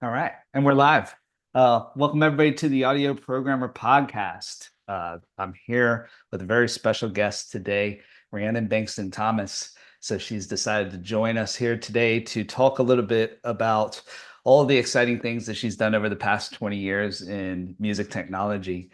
All right, and we're live. Welcome everybody to the Audio Programmer Podcast. I'm here with a very special guest today, Rhiannon Bankston-Thomas. So she's decided to join us here today to talk a little bit about all the exciting things that she's done over the past 20 years in music technology.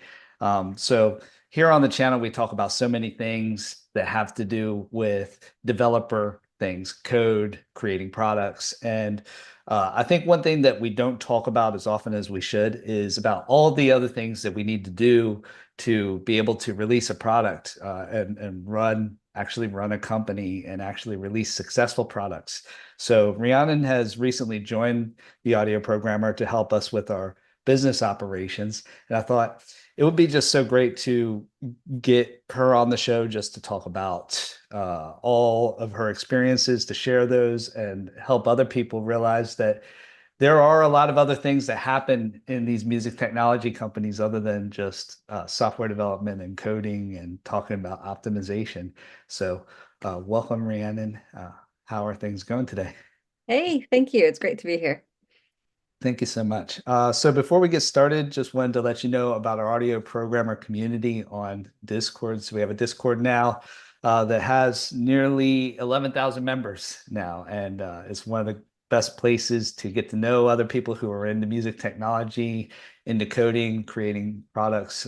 So here on the channel, we talk about so many things that have to do with developer things, code, creating products, and I think one thing that we don't talk about as often as we should is about all the other things that we need to do to be able to release a product and actually run a company and actually release successful products. So Rhiannon has recently joined the Audio Programmer to help us with our business operations. And I thought it would be just so great to get her on the show just to talk about all of her experiences, to share those and help other people realize that there are a lot of other things that happen in these music technology companies other than just software development and coding and talking about optimization. So welcome, Rhiannon. How are things going today? Hey, thank you. It's great to be here. Thank you so much. So before we get started, just wanted to let you know about our audio programmer community on Discord. So we have a Discord now that has nearly 11,000 members now, and it's one of the best places to get to know other people who are into music technology, into coding, creating products,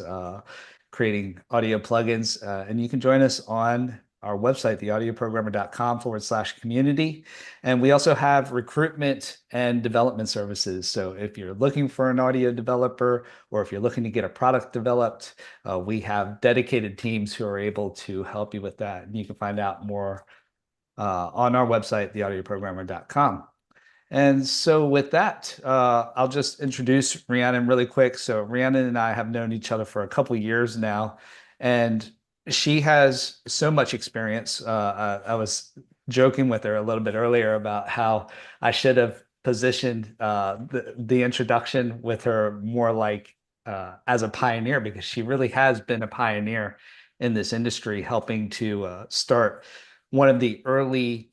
creating audio plugins. And you can join us on our website, theaudioprogrammer.com/community. And we also have recruitment and development services. So if you're looking for an audio developer or if you're looking to get a product developed, we have dedicated teams who are able to help you with that. And you can find out more on our website, theaudioprogrammer.com. And so with that, I'll just introduce Rhiannon really quick. So Rhiannon and I have known each other for a couple of years now, and she has so much experience. I was joking with her a little bit earlier about how I should have positioned the introduction with her more like as a pioneer, because she really has been a pioneer in this industry, helping to start one of the early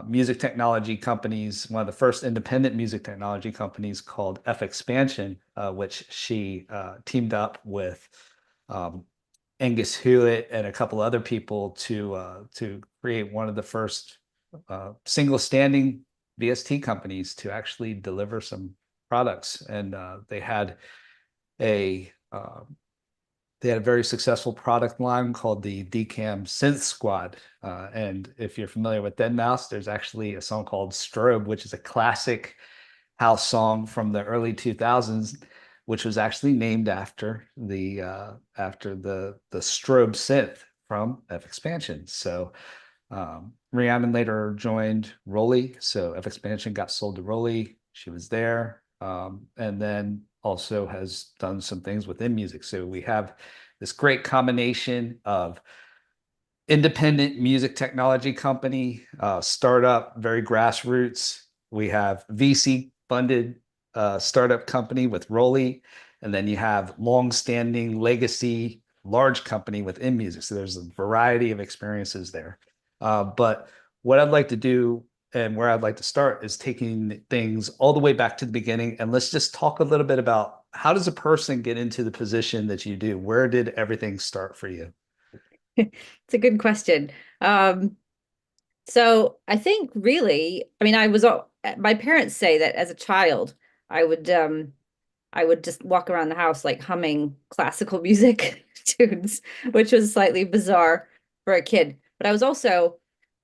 music technology companies, one of the first independent music technology companies called FXpansion, which she teamed up with Angus Hewitt and a couple other people to create one of the first single standing VST companies to actually deliver some products. And a uh, they had a very successful product line called the DCAM Synth Squad. And if you're familiar with deadmau5, there's actually a song called Strobe, which is a classic house song from the early 2000s, which was actually named after the Strobe synth from FXpansion. So Rhiannon later joined Roli. So FXpansion got sold to Roli. She was there. And then also has done some things with inMusic. So we have this great combination of independent music technology company, startup, very grassroots. We have VC funded startup company with Roli, and then you have long-standing legacy large company with inMusic. So there's a variety of experiences there. But what I'd like to do and where I'd like to start is taking things all the way back to the beginning. And let's just talk a little bit about how does a person get into the position that you do? Where did everything start for you? It's a good question. Um, so I think really, I mean, my parents say that as a child, I would I would just walk around the house like humming classical music tunes, which was slightly bizarre for a kid. But I was also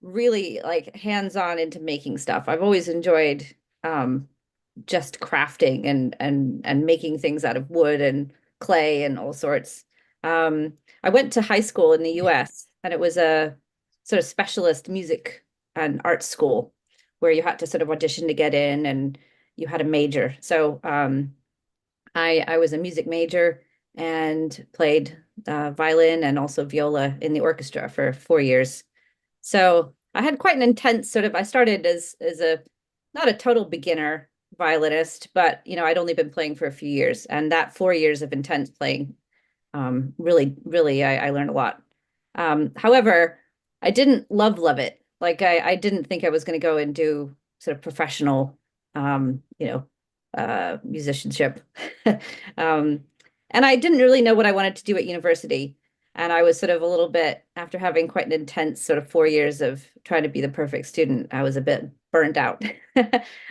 really like hands-on into making stuff. I've always enjoyed um just crafting and making things out of wood and clay and all sorts. Um, I went to high school in the US, and it was a sort of specialist music and art school where you had to sort of audition to get in, and you had a major. So I was a music major and played violin and also viola in the orchestra for 4 years. So I had quite an intense sort of, I started as a not a total beginner violinist, but I'd only been playing for a few years, and that 4 years of intense playing really I learned a lot. However, I didn't love it. Like I didn't think I was going to go and do sort of professional, um, you know, musicianship. Um, and I didn't really know what I wanted to do at university. And I was sort of a little bit, after having quite an intense sort of 4 years of trying to be the perfect student, I was a bit burned out.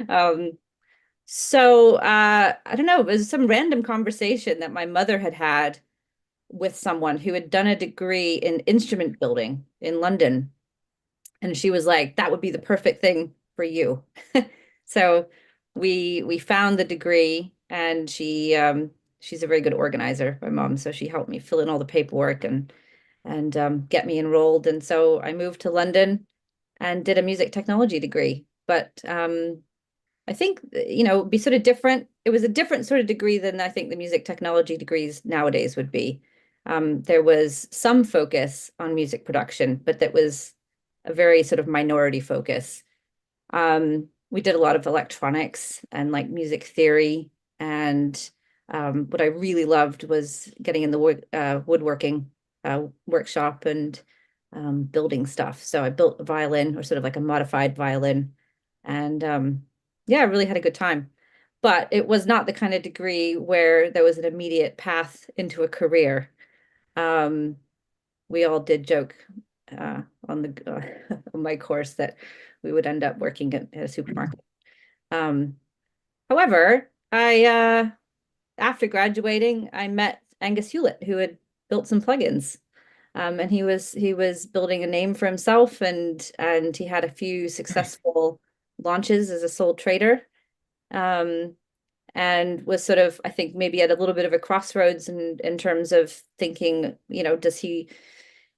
Um, I don't know, it was some random conversation that my mother had had with someone who had done a degree in instrument building in London. And she was like, that would be the perfect thing for you. So we found the degree, and she's a very good organizer, my mom. So she helped me fill in all the paperwork and get me enrolled. And so I moved to London and did a music technology degree. But I think, it'd be sort of different. It was a different sort of degree than I think the music technology degrees nowadays would be. There was some focus on music production, but that was a very sort of minority focus. We did a lot of electronics and like music theory. And what I really loved was getting in the woodworking workshop and building stuff. So I built a violin, or sort of like a modified violin. And yeah, I really had a good time. But it was not the kind of degree where there was an immediate path into a career. Um, we all did joke on the on my course that we would end up working at a supermarket. Um, However, I after graduating, I met Angus Hewlett, who had built some plugins. And he was building a name for himself, and he had a few successful launches as a sole trader. Um, and was sort of, I think, maybe at a little bit of a crossroads in terms of thinking, does he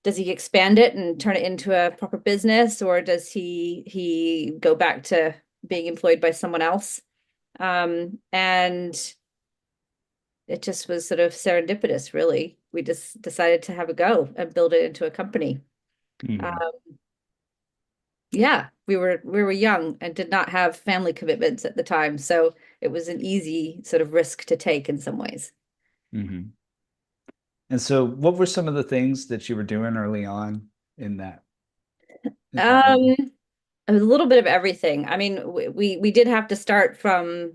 expand it and turn it into a proper business, or does he go back to being employed by someone else? And it just was sort of serendipitous, really. We just decided to have a go and build it into a company. Mhm. Um, yeah, we were young and did not have family commitments at the time, so it was an easy sort of risk to take in some ways. Mhm. And so what were some of the things that you were doing early on in that in that role? Um, a little bit of everything. I mean, we did have to start from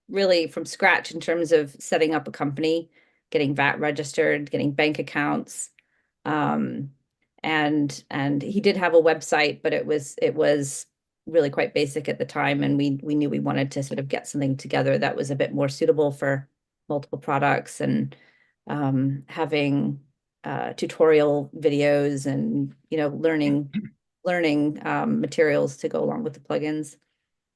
really from scratch in terms of setting up a company, getting VAT registered, getting bank accounts. Um, and he did have a website, but it was really quite basic at the time, and we knew we wanted to sort of get something together that was a bit more suitable for multiple products, and having tutorial videos and learning materials to go along with the plugins.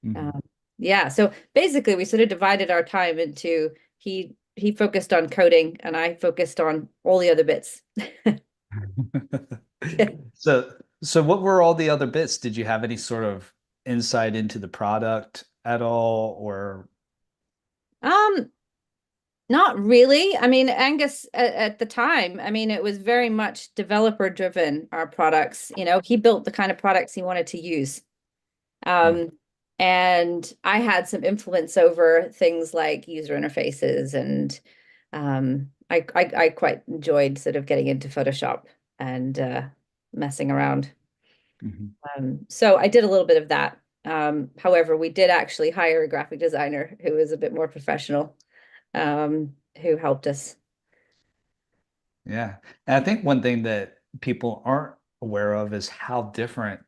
Mhm. Um, yeah, so basically we sort of divided our time into he focused on coding and I focused on all the other bits. So what were all the other bits? Did you have any sort of insight into the product at all, or Um, Not really. I mean, Angus at the time, I mean, it was very much developer driven, our products. He built the kind of products he wanted to use. Hmm. Um, and I had some influence over things like user interfaces, and I quite enjoyed sort of getting into Photoshop and messing around. Mhm. So I did a little bit of that. However, we did actually hire a graphic designer who was a bit more professional, who helped us. Yeah. And I think one thing that people aren't aware of is how different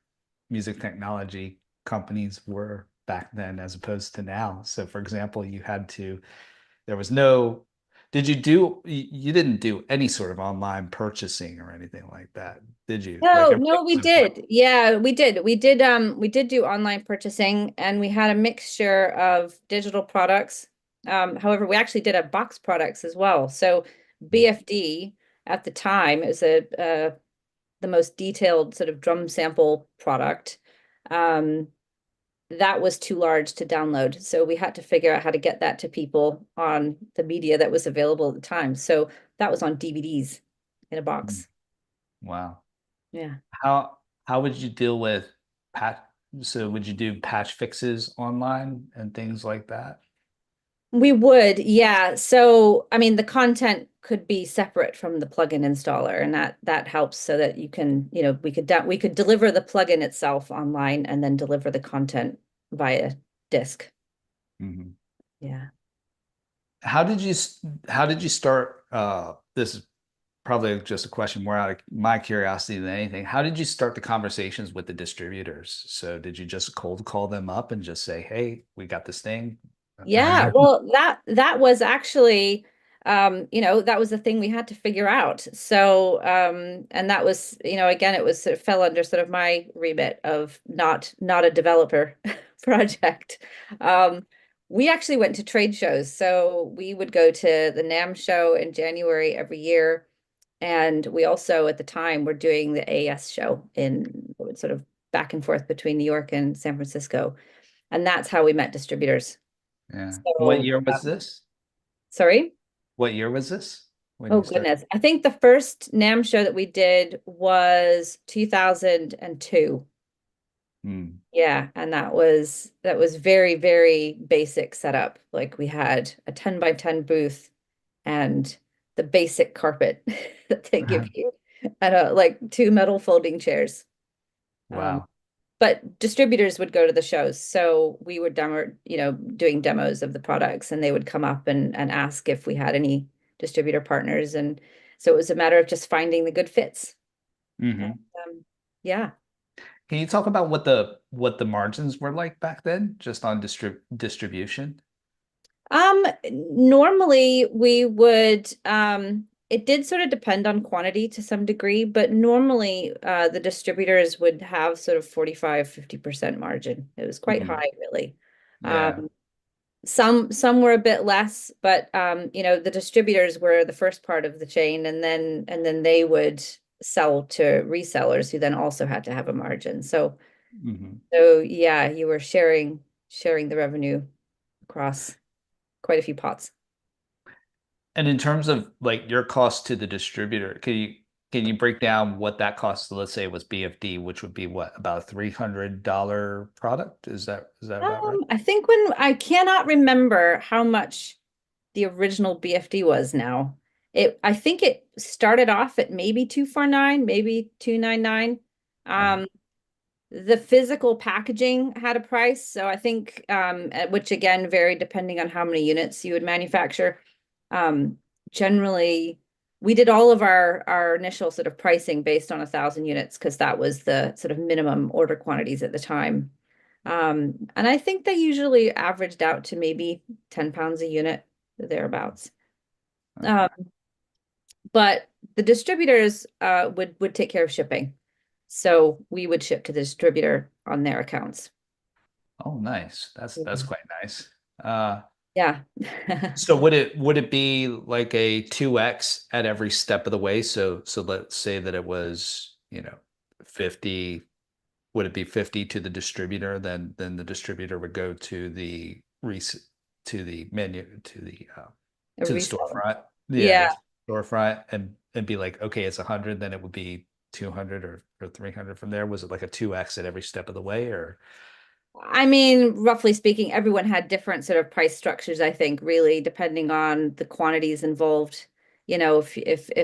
music technology companies were back then as opposed to now. So for example, there was no, you didn't do any sort of online purchasing or anything like that, did you? Like No, everything no, we was in person. did. Yeah, we did. We did do online purchasing, and we had a mixture of digital products. However, we actually did have box products as well. So BFD at the time is the most detailed sort of drum sample product. Um, that was too large to download. So we had to figure out how to get that to people on the media that was available at the time. So that was on DVDs in a Mm. box. Wow. Yeah. How would you deal with patch? So would you do patch fixes online and things like that? We would, yeah. So, I mean, the content could be separate from the plugin installer, and that helps so that you can, we could deliver the plugin itself online and then deliver the content via disk. Mhm. Yeah. how did you how did you start this is probably just a question more out of my curiosity than anything. How did you start the conversations with the distributors? So did you just cold call them up and just say, "Hey, we got this thing"? Yeah, well, that was actually, that was the thing we had to figure out. So, and that was, again, it was sort of fell under sort of my remit of not a developer project. Um, we actually went to trade shows. So we would go to the NAM show in January every year. And we also, at the time, were doing the AES show in sort of back and forth between New York and San Francisco. And that's how we met distributors. Yeah. What So, year was this? sorry? What year was this when Oh you started? goodness. I think the first NAM show that we did was 2002. Hmm. Yeah, and that was very, very basic setup. Like we had a 10 by 10 booth and the basic carpet that they give you and like two metal folding chairs. Um, Wow. but distributors would go to the shows. So we were doing demos of the products and they would come up and ask if we had any distributor partners. And so it was a matter of just finding the good fits. And, Hmm. yeah. Can you talk about what the margins were like back then, just on distribution? Normally we would, it did sort of depend on quantity to some degree, but normally the distributors would have sort of 45-50% margin. It was quite Hmm. high, really. Yeah. Um, some were a bit less, but the distributors were the first part of the chain, and then they would sell to resellers who then also had to have a margin. Hmm. So yeah, you were sharing the revenue across quite a few pots. And in terms of like your cost to the distributor, can you break down what that costs? Let's say it was BFD, which would be what, about a $300 product? Is that about right? I think when I cannot remember how much the original BFD was now. I think it started off at maybe 249, maybe 299. Uh-huh. The physical packaging had a price, so I think which again varied depending on how many units you would manufacture. Um, Generally, we did all of our initial sort of pricing based on 1,000 units because that was the sort of minimum order quantities at the time. And I think they usually averaged out to maybe 10 pounds a unit, thereabouts. Okay. Um, but the distributors would take care of shipping. So we would ship to the distributor on their accounts. Oh, nice. That's Yeah. quite nice. Uh, Yeah. so would it be like a 2x at every step of the way? So let's say that it was, 50, would it be 50 to the distributor? Then the distributor would go to the to the menu A to the reseller. storefront. Yeah, Yeah. the storefront and be like, okay, it's 100, then it would be 200 or 300 from there. Was it like a 2x at every step of the way or? I mean, roughly speaking, everyone had different sort of price structures, I think, really depending on the quantities involved. If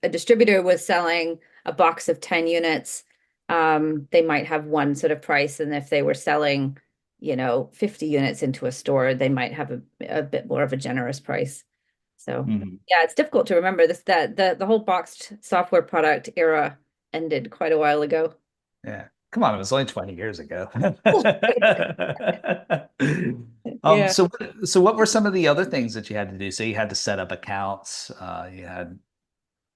a distributor was selling a box of 10 units, they might have one sort of price. And if they were selling, 50 units into a store, they might have a bit more of a generous price. So Mhm. yeah, it's difficult to remember this that the whole boxed software product era ended quite a while ago. Yeah. Come on, it was only 20 years ago. Yeah. So what were some of the other things that you had to do? So you had to set up accounts, you had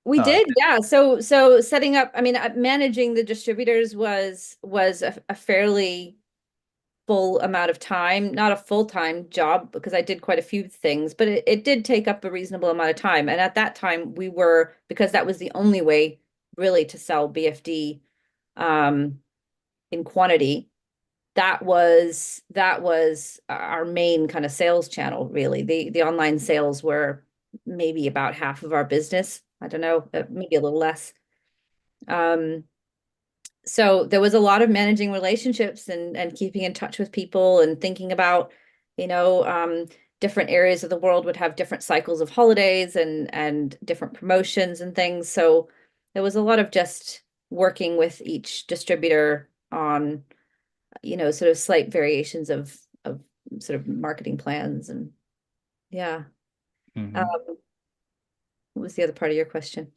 We uh did, yeah. So setting up, I mean, managing the distributors was a fairly full amount of time, not a full-time job because I did quite a few things, but it did take up a reasonable amount of time. And at that time, because that was the only way really to sell BFD um, in quantity. That was our main kind of sales channel, really. The online sales were maybe about half of our business. I don't know, maybe a little less. Um, so there was a lot of managing relationships and keeping in touch with people and thinking about, you know, um, different areas of the world would have different cycles of holidays and different promotions and things. So there was a lot of just working with each distributor on, sort of slight variations of sort of marketing plans and yeah. Hmm. Um, what was the other part of your question?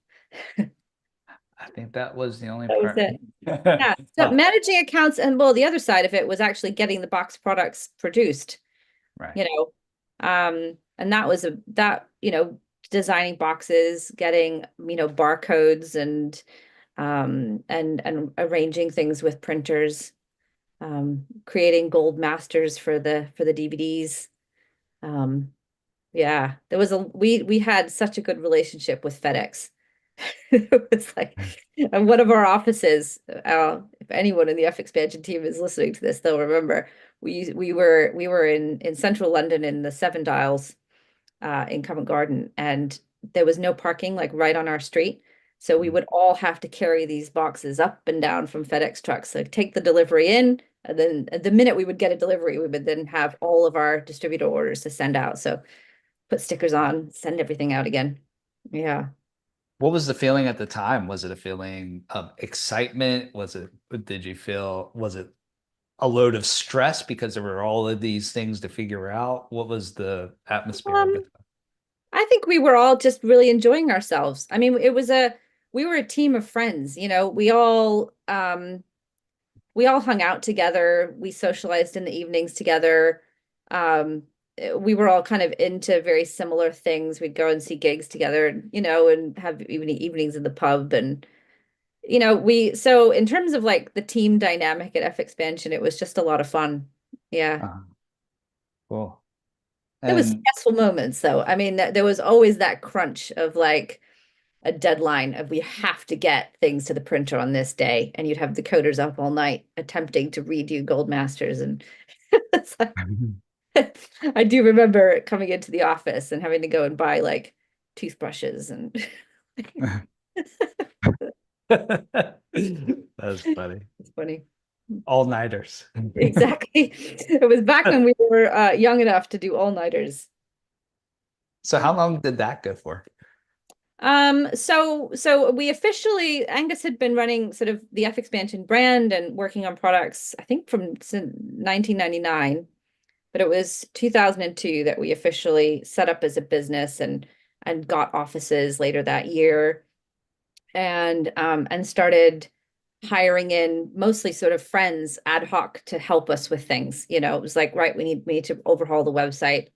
I think that was the only That was part. it. Yeah. So Oh, managing accounts, and well, the other side of it was actually getting the box products produced, right. you know. And that was designing boxes, getting, barcodes and arranging things with printers, creating gold masters for the DVDs. Um, yeah, there was a we had such a good relationship with FedEx. It was like, and one of our offices, if anyone in the FXpansion team is listening to this, they'll remember we were in central London in the Seven Dials, in Covent Garden, and there was no parking like right on our street. So we would all have to carry these boxes up and down from FedEx trucks. So take the delivery in, and then the minute we would get a delivery, we would then have all of our distributor orders to send out. So put stickers on, send everything out again. Yeah. What was the feeling at the time? Was it a feeling of excitement? Did you feel, was it a load of stress because there were all of these things to figure out? What was the atmosphere of Um, it? I think we were all just really enjoying ourselves. I mean, we were a team of friends, we all hung out together. We socialized in the evenings together. Um, we were all kind of into very similar things. We'd go and see gigs together, and have evenings in the pub. And, so in terms of like the team dynamic at FXpansion, it was just a lot of fun. Yeah. Uh, cool. There was And stressful moments though. I mean, there was always that crunch of like a deadline of we have to get things to the printer on this day, and you'd have the coders up all night attempting to redo Gold Masters, and it's like, I do remember coming into the office and having to go and buy like toothbrushes and that's funny. it's funny. All-nighters. Exactly. It was back when we were young enough to do all-nighters. So how long did that go for? So we officially, Angus had been running sort of the FXpansion brand and working on products, I think from 1999, but it was 2002 that we officially set up as a business and got offices later that year, and started hiring in mostly sort of friends ad hoc to help us with things. It was like, right, we need to overhaul the website.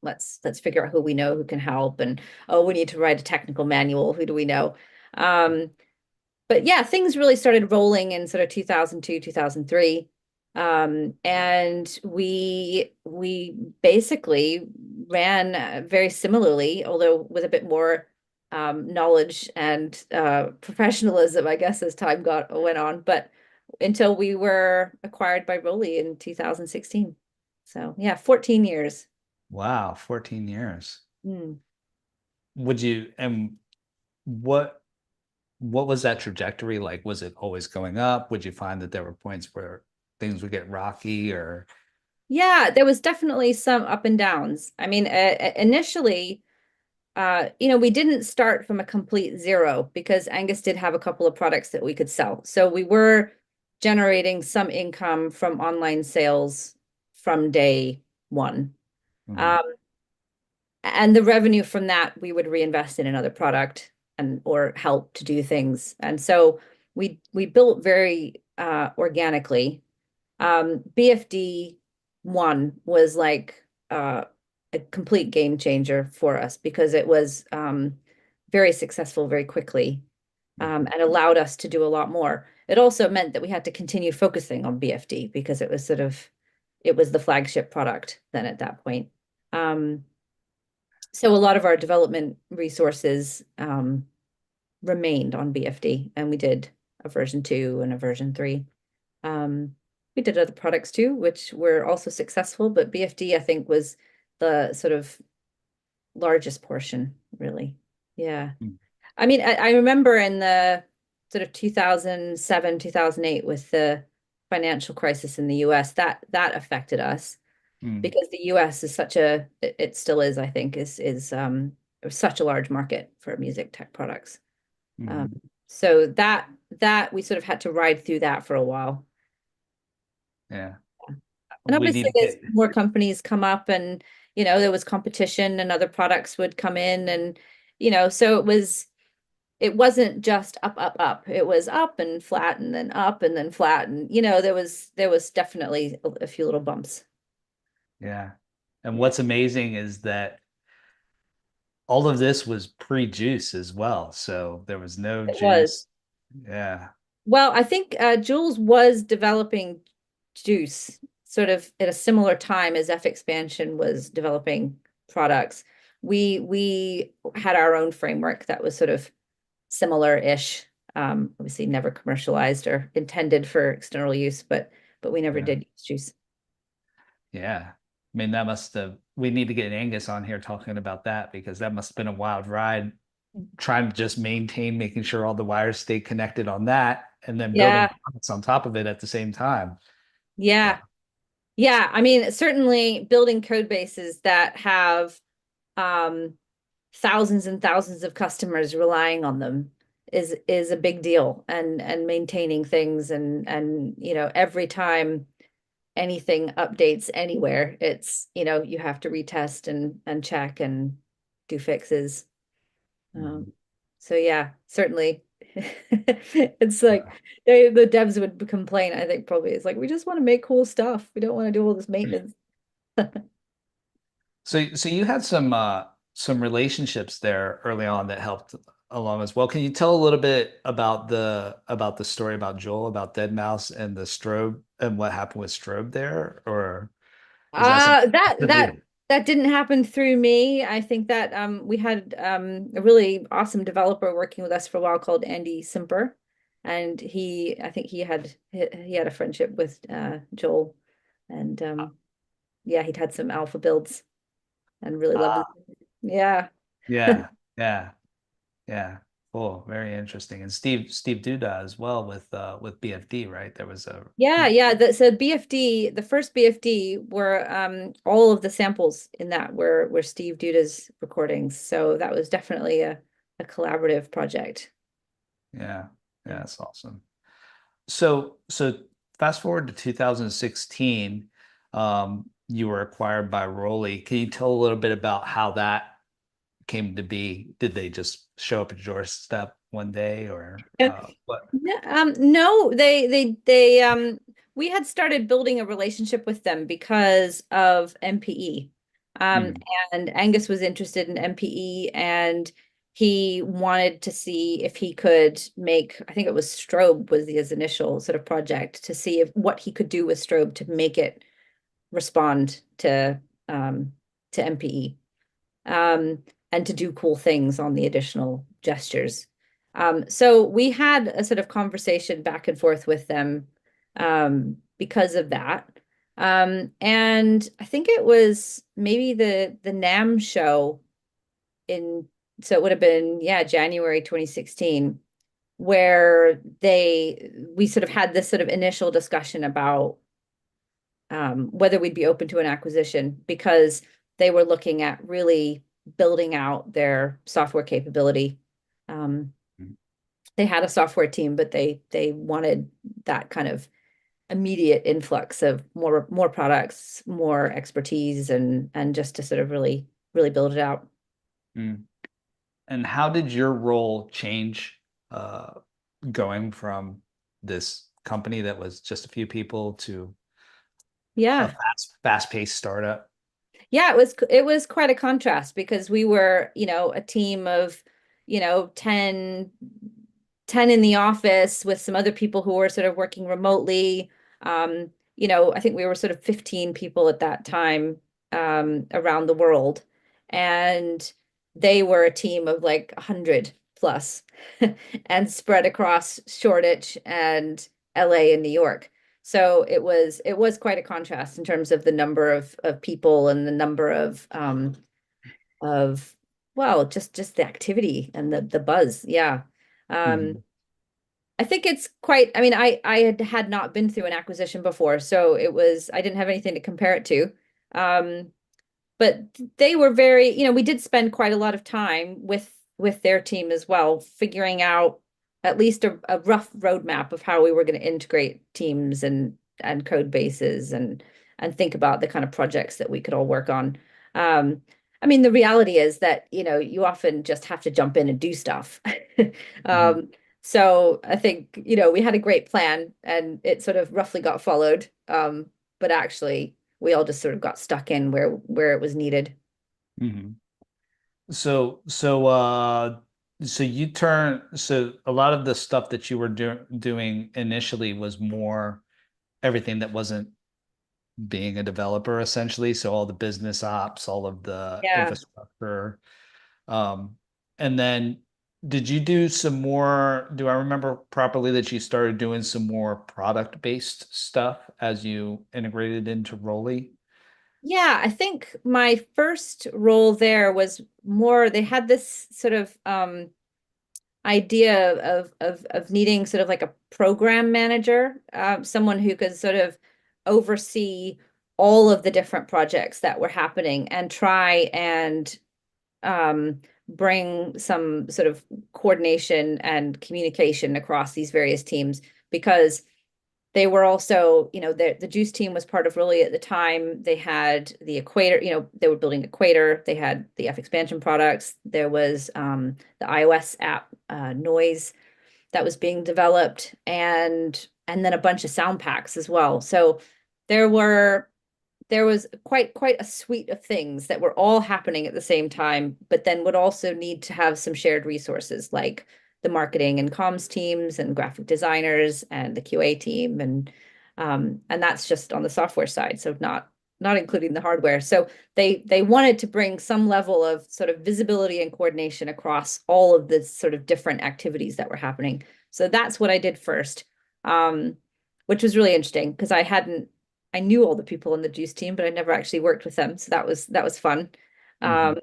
Let's figure out who we know who can help. And oh, we need to write a technical manual. Who do we know? Um, but yeah, things really started rolling in sort of 2002, 2003. And we basically ran very similarly, although with a bit more knowledge and professionalism, I guess, as time got went on. But until we were acquired by Roli in 2016. So yeah, 14 years. Wow, 14 years. Hmm. Would you, and what what was that trajectory like? Was it always going up? Would you find that there were points where things would get rocky or Yeah, there was definitely some up and downs. I mean, initially, we didn't start from a complete zero because Angus did have a couple of products that we could sell. So we were generating some income from online sales from day one. Mhm. Um, and the revenue from that we would reinvest in another product and or help to do things. And so we built very organically. BFD one was like a complete game changer for us because it was very successful very quickly, and allowed us to do a lot more. It also meant that we had to continue focusing on BFD because it was the flagship product then at that point. Um, so a lot of our development resources remained on BFD, and we did a version 2 and a version 3. Um, we did other products too, which were also successful, but BFD, I think, was the sort of largest portion, really. Yeah. Mhm. I mean, I remember in the sort of 2007, 2008 with the financial crisis in the US, that affected us Mhm. because the US is it still is, I think, is such a large market for music tech products. Um, Mhm. so that we sort of had to ride through that for a while. Yeah. And We obviously, need to as get more companies come up and there was competition and other products would come in and, so it wasn't just up, up, up. It was up and flat and then up and then flat. And, there was definitely a few little bumps. Yeah. And Yeah, what's amazing is that all of this was pre-juice as well. So there was no it was. juice. Yeah. Well, I think Jules was developing juice sort of at a similar time as FXpansion was developing products. We had our own framework that was sort of similar-ish. Obviously never commercialized or intended for external use, but we never Yeah. did use juice. Yeah. I mean, that must have, we need to get Angus on here talking about that because that must have been a wild ride trying to just maintain, making sure all the wires stay connected on that and then building Yeah, products on top of it at the same time. yeah, Wow. yeah. I mean, certainly building code bases that have um, thousands and thousands of customers relying on them is a big deal, and maintaining things and every time anything updates anywhere, it's you have to retest and check and do fixes. Mhm. So yeah, certainly. It's like the devs would complain, I think probably it's like we just want to make cool stuff. We don't want to do all this maintenance. So you had some relationships there early on that helped along as well. Can you tell a little bit about the story about Joel, about Dead Mouse and the strobe and what happened with strobe there? Or is that something Uh that to that do? that didn't happen through me. I think that we had a really awesome developer working with us for a while called Andy Simper. And I think he had a friendship with Joel. And yeah, he'd had some alpha builds and really loved it. Ah, Yeah. yeah, yeah, yeah. Cool. Very interesting. And Steve Duda as well with BFD, right? There was a Yeah, yeah. So BFD, the first BFD were all of the samples in that were Steve Duda's recordings. So that was definitely a collaborative project. yeah, yeah, Yeah. that's awesome. So fast forward to 2016, you were acquired by Roli. Can you tell a little bit about how that came to be? Did they just show up at your doorstep one day or what? No, we had started building a relationship with them because of MPE. Um, Mm, and Angus was interested in MPE and he wanted to see if he could make, I think it was Strobe was his initial sort of project to see if what he could do with Strobe to make it respond to MPE and to do cool things on the additional gestures. So we had a sort of conversation back and forth with them because of that. And I think it was maybe the NAM show in, so it would have been, yeah, January 2016, where we sort of had this sort of initial discussion about whether we'd be open to an acquisition because they were looking at really building out their software capability. Um, they had a software team, but they wanted that kind of immediate influx of more products, more expertise, and just to sort of really build it out. mm. And how did your role change uh, going from this company that was just a few people to a Yeah. fast-paced startup? Yeah, it was quite a contrast because we were, a team of, 10 in the office with some other people who were sort of working remotely. I think we were sort of 15 people at that time around the world. And they were a team of like 100 plus and spread across Shoreditch and LA and New York. So it was quite a contrast in terms of the number of people and the number of well, just the activity and the buzz. Yeah. Um, Mhm. I think it's quite, I mean, I had not been through an acquisition before, so I didn't have anything to compare it to. Um, but they were very, we did spend quite a lot of time with their team as well, figuring out at least a rough roadmap of how we were going to integrate teams and code bases and think about the kind of projects that we could all work on. I mean, the reality is that, you often just have to jump in and do stuff. Mhm. Um, so I think, we had a great plan and it sort of roughly got followed. But actually we all just sort of got stuck in where it was needed. Mhm. So, so so a lot of the stuff that you were doing initially was more everything that wasn't being a developer, essentially. So all the business ops, all of the Yeah. infrastructure. Um, and then did you do some more, do I remember properly that you started doing some more product-based stuff as you integrated into Roli? Yeah, I think my first role there was more, they had this sort of idea of needing sort of like a program manager, someone who could sort of oversee all of the different projects that were happening and try and bring some sort of coordination and communication across these various teams because they were also, the Juice team was part of Roli at the time. They had the Equator, they were building Equator. They had the FXpansion products. There was the iOS app Noise that was being developed, and then a bunch of sound packs as well. So there were there was quite a suite of things that were all happening at the same time, but then would also need to have some shared resources like the marketing and comms teams and graphic designers and the QA team and that's just on the software side, so not including the hardware. So they wanted to bring some level of sort of visibility and coordination across all of the sort of different activities that were happening. So that's what I did first, which was really interesting because I knew all the people in the Juice team, but I never actually worked with them. So that was fun. Hmm. Um,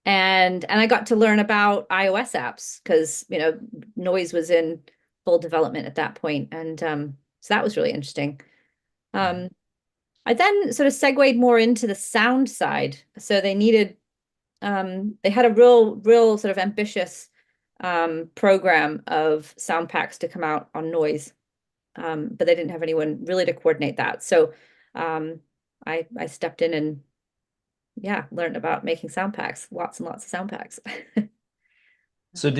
and I got to learn about iOS apps because, Noise was in full development at that point. And so that was really interesting. Um, I then sort of segued more into the sound side. So they had a real sort of ambitious program of sound packs to come out on Noise, but they didn't have anyone really to coordinate that. So um, I stepped in and yeah, learned about making sound packs, lots and lots of sound packs. So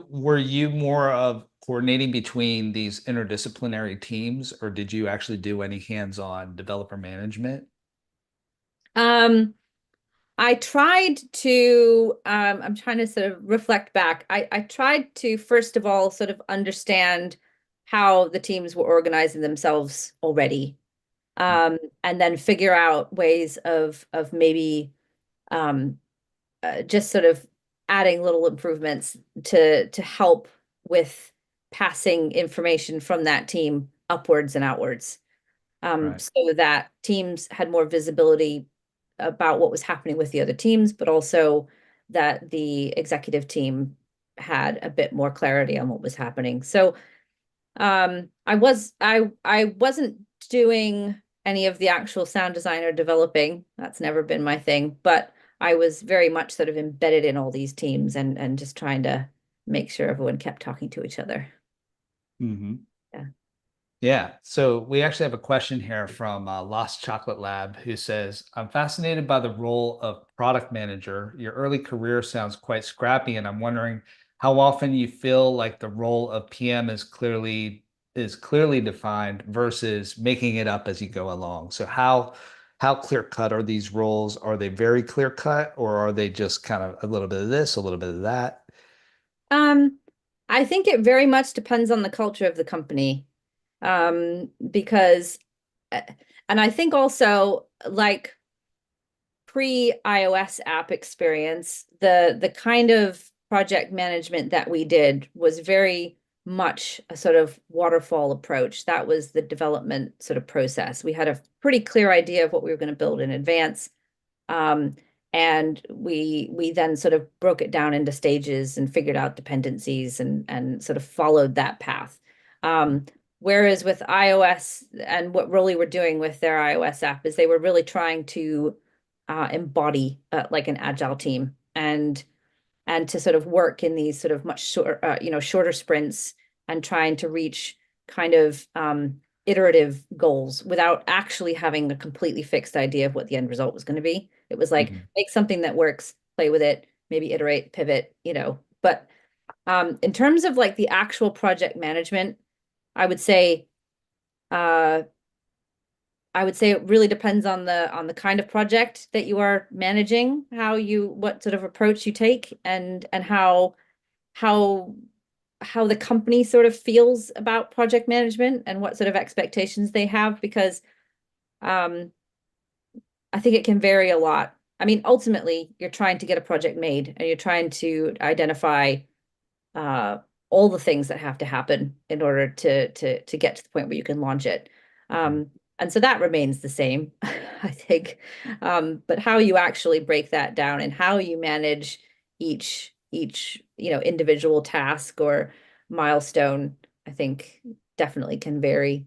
were you more of coordinating between these interdisciplinary teams, or did you actually do any hands-on developer management? Um, I tried to, I'm trying to sort of reflect back. I tried to, first of all, sort of understand how the teams were organizing themselves already, and then figure out ways of maybe um, just sort of adding little improvements to help with passing information from that team upwards and outwards, Right. so that teams had more visibility about what was happening with the other teams, but also that the executive team had a bit more clarity on what was happening. So I wasn't doing any of the actual sound design or developing. That's never been my thing, but I was very much sort of embedded in all these teams and just trying to make sure everyone kept talking to each other. Hmm. Yeah. Yeah. So we actually have a question here from Lost Chocolate Lab who says, I'm fascinated by the role of product manager. Your early career sounds quite scrappy, and I'm wondering how often you feel like the role of PM is clearly defined versus making it up as you go along. So how clear cut are these roles? Are they very clear cut, or are they just kind of a little bit of this, a little bit of that? Um, I think it very much depends on the culture of the company. Because, uh, and I think also like pre-iOS app experience, the kind of project management that we did was very much a sort of waterfall approach. That was the development sort of process. We had a pretty clear idea of what we were going to build in advance. Um, and we then sort of broke it down into stages and figured out dependencies and sort of followed that path. Um, Whereas with iOS and what Roli were doing with their iOS app is they were really trying to embody like an agile team and to sort of work in these sort of much shorter sprints and trying to reach kind of iterative goals without actually having a completely fixed idea of what the end result was going to be. It was like Mhm. make something that works, play with it, maybe iterate, pivot, But in terms of like the actual project management, I would say uh I would say it really depends on the kind of project that you are managing, what sort of approach you take, and how how the company sort of feels about project management and what sort of expectations they have, because um, I think it can vary a lot. I mean, ultimately, you're trying to get a project made and you're trying to identify uh, all the things that have to happen in order to get to the point where you can launch it. And so that remains the same, I think. But how you actually break that down and how you manage each individual task or milestone, I think definitely can vary.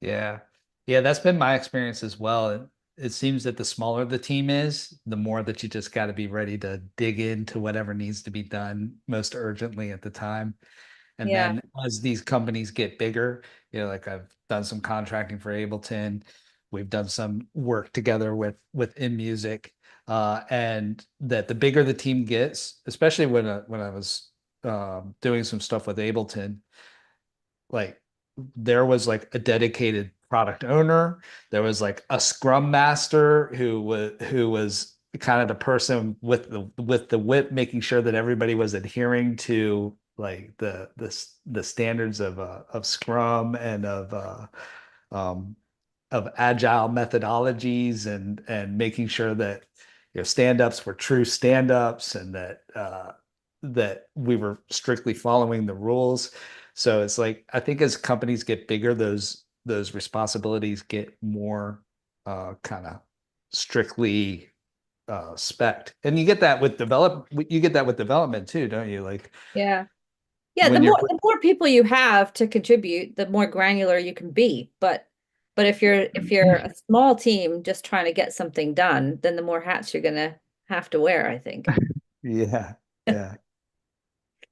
Yeah. Yeah, that's been my experience as well. It seems that the smaller the team is, the more that you just got to be ready to dig into whatever needs to be done most urgently at the time. And Yeah. then as these companies get bigger, like I've done some contracting for Ableton, we've done some work together with inMusic, and that the bigger the team gets, especially when I was doing some stuff with Ableton, like there was like a dedicated product owner. There was like a scrum master who was kind of the person with the whip, making sure that everybody was adhering to like the standards of Scrum and um, of agile methodologies, and making sure that stand-ups were true stand-ups, and that we were strictly following the rules. So it's like I think as companies get bigger, those responsibilities get more kind of strictly spec'd. And you get that with development too, don't you? Like Yeah. Yeah, when you're the more people you have to contribute, the more granular you can be. But if you're a small team just trying to get something done, then the more hats you're gonna have to wear, I think. yeah, yeah.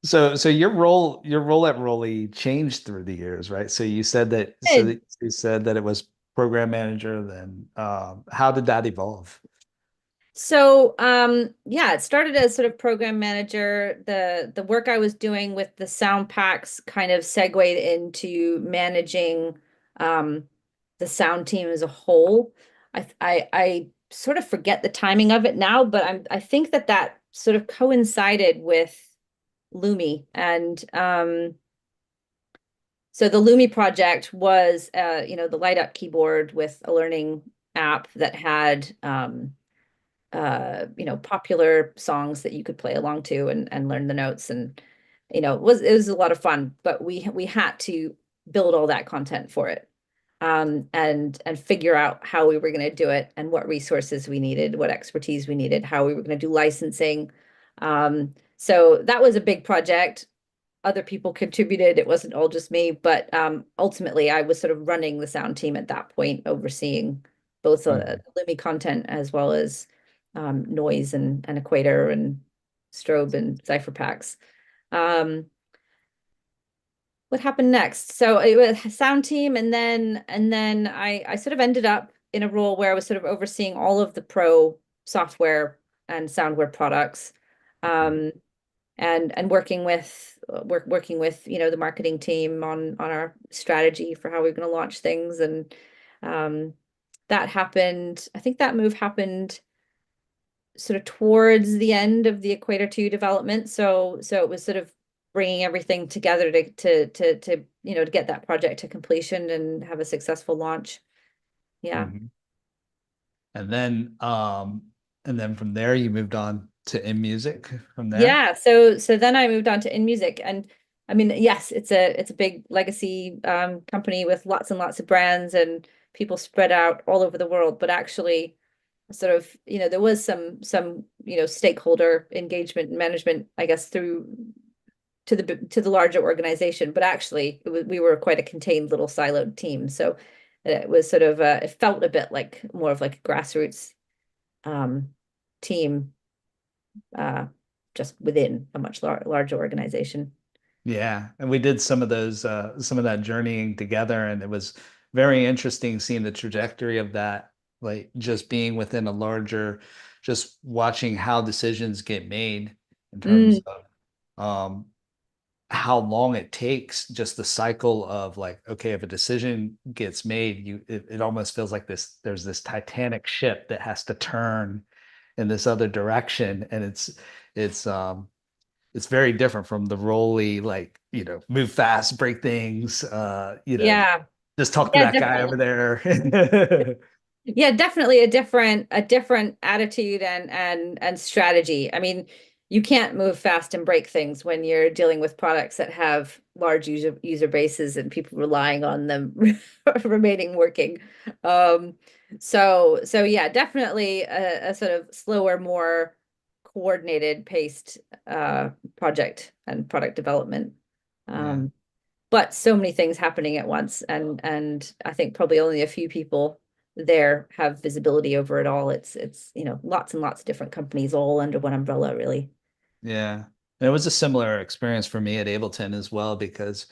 So your role at Roli changed through the years, right? So you said that it was program manager, then how did that evolve? So, yeah, it started as sort of program manager. The work I was doing with the sound packs kind of segued into managing um, the sound team as a whole. I sort of forget the timing of it now, but I think that sort of coincided with Lumi, and so the Lumi project was the light up keyboard with a learning app that had popular songs that you could play along to and learn the notes. And it was a lot of fun, but we had to build all that content for it, and figure out how we were going to do it and what resources we needed, what expertise we needed, how we were going to do licensing. So that was a big project. Other people contributed. It wasn't all just me, but ultimately I was sort of running the sound team at that point, overseeing both Mhm. Lumi content as well as noise and equator and strobe and cipher packs. Um, what happened next? So it was a sound team, and then I sort of ended up in a role where I was sort of overseeing all of the pro software and soundware products. Um, and working with the marketing team on our strategy for how we're going to launch things. And um that happened. I think that move happened sort of towards the end of the Equator 2 development. So it was sort of bringing everything together to get that project to completion and have a successful launch. Yeah. Mhm. And then from there you moved on to inMusic from there. Yeah, so then I moved on to inMusic, and I mean, yes, it's a big legacy company with lots and lots of brands and people spread out all over the world. But actually, sort of, there was some stakeholder engagement and management, I guess, through to the larger organization. But actually, we were quite a contained little siloed team, so it was sort of it felt a bit like more of like a grassroots um, team uh, just within a much larger organization. Yeah, and we did some of that journeying together, and it was very interesting seeing the trajectory of that like just being within a larger, just watching how decisions get made in terms Mm, of how long it takes, just the cycle of like, okay, if a decision gets made, it almost feels like there's this Titanic ship that has to turn in this other direction. And it's it's very different from the Roli, like, move fast, break things, yeah. just talk to Yeah, that guy definitely. over there. Yeah, definitely a different attitude and strategy. I mean, you can't move fast and break things when you're dealing with products that have large user bases and people relying on them remaining working. Um, so yeah, definitely a sort of slower, more coordinated paced project and product development. Yeah. Um, but so many things happening at once, and I think probably only a few people there have visibility over it all. It's lots and lots of different companies all under one umbrella, really. Yeah. And it was a similar experience for me at Ableton as well, because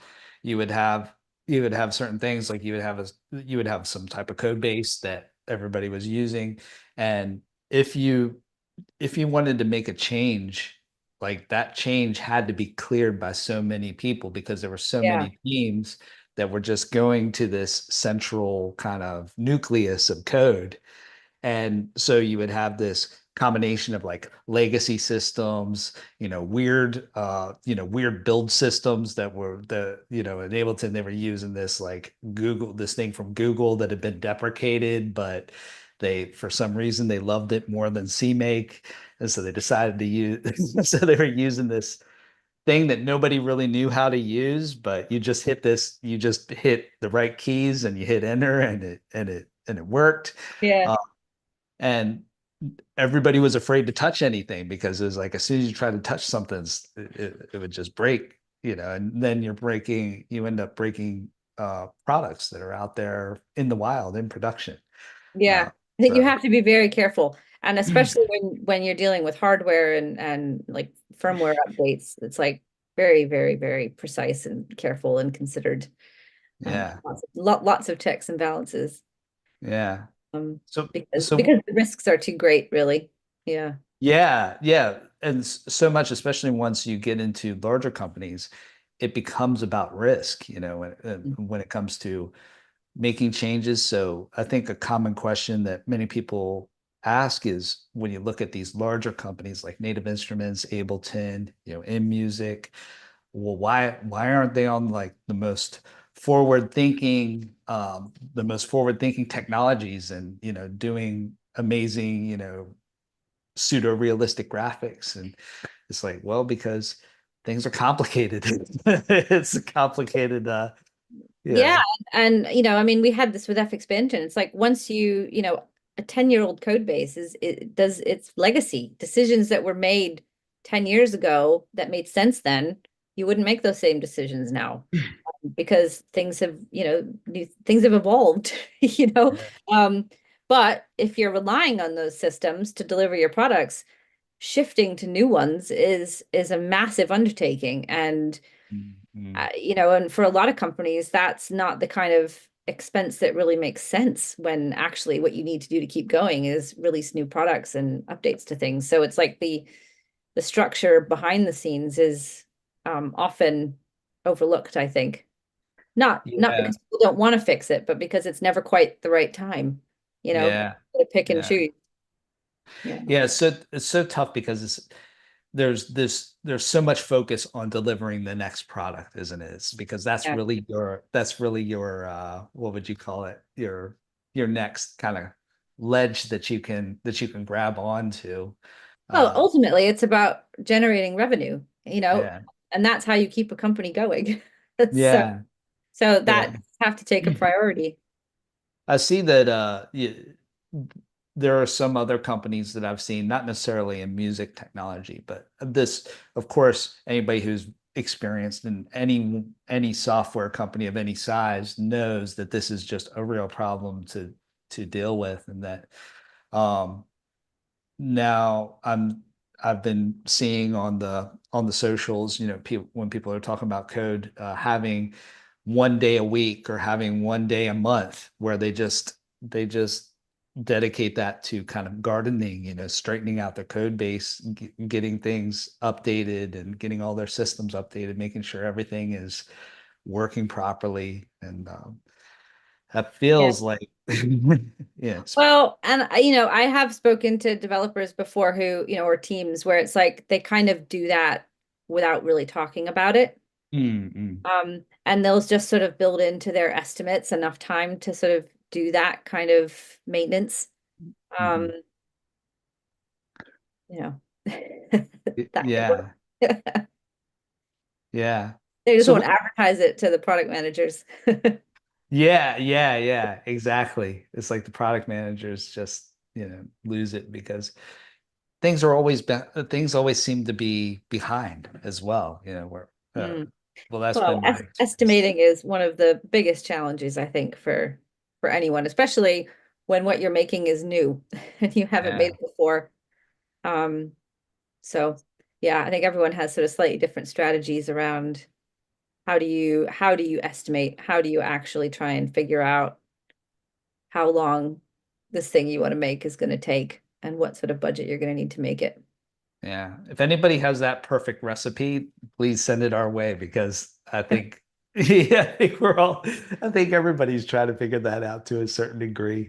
you would have you would have certain things, like you would have some type of code base that everybody was using. And if you if you wanted to make a change, like that change had to be cleared by so many people because there were so Yeah, many teams that were just going to this central kind of nucleus of code. And so you would have this combination of like legacy systems, weird build systems that were in Ableton, they were using this like this thing from Google that had been deprecated, but for some reason, they loved it more than CMake. And so they decided to use, so they were using this thing that nobody really knew how to use, but you just hit the right keys and you hit enter, and it worked. yeah, Uh, and everybody was afraid to touch anything because it was like as soon as you try to touch something, it would just break, and then you end up breaking products that are out there in the wild in production. yeah. Uh, I think you so have to be very careful, and especially when you're dealing with hardware and like firmware updates, it's like very, very, very precise and careful and considered. yeah, Lots of checks and balances. yeah. Um, So because the risks are too great, really. Yeah. yeah, yeah. And so much, especially once you get into larger companies, it becomes about risk, when it comes to making changes. So I think a common question that many people ask is when you look at these larger companies like Native Instruments, Ableton, inMusic, well, why aren't they on like the most forward thinking technologies and doing amazing, pseudo realistic graphics? And it's like, well, because things are complicated. It's a complicated Yeah. yeah. And, I mean, we had this with FXpansion. It's like once a 10-year-old code base does its legacy decisions that were made 10 years ago that made sense then, you wouldn't make those same decisions now because things have evolved, you know. Yeah. Um, but if you're relying on those systems to deliver your products, shifting to new ones is a massive undertaking. And Mhm. and for a lot of companies, that's not the kind of expense that really makes sense when actually what you need to do to keep going is release new products and updates to things. So it's like the structure behind the scenes is often overlooked, I think. Not Yeah. because people don't want to fix it, but because it's never quite the right time, Yeah. to pick and Yeah. choose. Yeah. Yeah. It's so tough because there's so much focus on delivering the next product, isn't it? It's because Yeah. that's really your what would you call it? Your next kind of ledge that you can grab onto. Well, Uh ultimately, it's about generating revenue, yeah. and that's how you keep a company going. So, Yeah. so Yeah. that have to take a priority. I see that there are some other companies that I've seen, not necessarily in music technology, but this, of course, anybody who's experienced in any software company of any size knows that this is just a real problem to deal with, and that um, now I've been seeing on the socials, people when people are talking about code, having one day a week or having one day a month where they just dedicate that to kind of gardening, straightening out their code base, getting things updated and getting all their systems updated, making sure everything is working properly. And that Yeah. feels like, yeah, Well, and I have spoken to developers before who, or teams where it's like they kind of do that without really talking about it. mm, And they'll just sort of build into their estimates enough time to sort of do that kind of maintenance. Um, mm, you know, that can work. yeah, yeah. They just So won't advertise it to the product managers. yeah, yeah, yeah, exactly. It's like the product managers just, lose it because things always seem to be behind as well, where Mm. well, that's Well, been my experience. estimating is one of the biggest challenges, I think, for anyone, especially when what you're making is new and you haven't made Yeah, it before. Um, so yeah, I think everyone has sort of slightly different strategies around how do you estimate? How do you actually try and figure out how long this thing you want to make is going to take and what sort of budget you're going to need to make it? yeah. If anybody has that perfect recipe, please send it our way because I think yeah, I think everybody's trying to figure that out to a certain degree.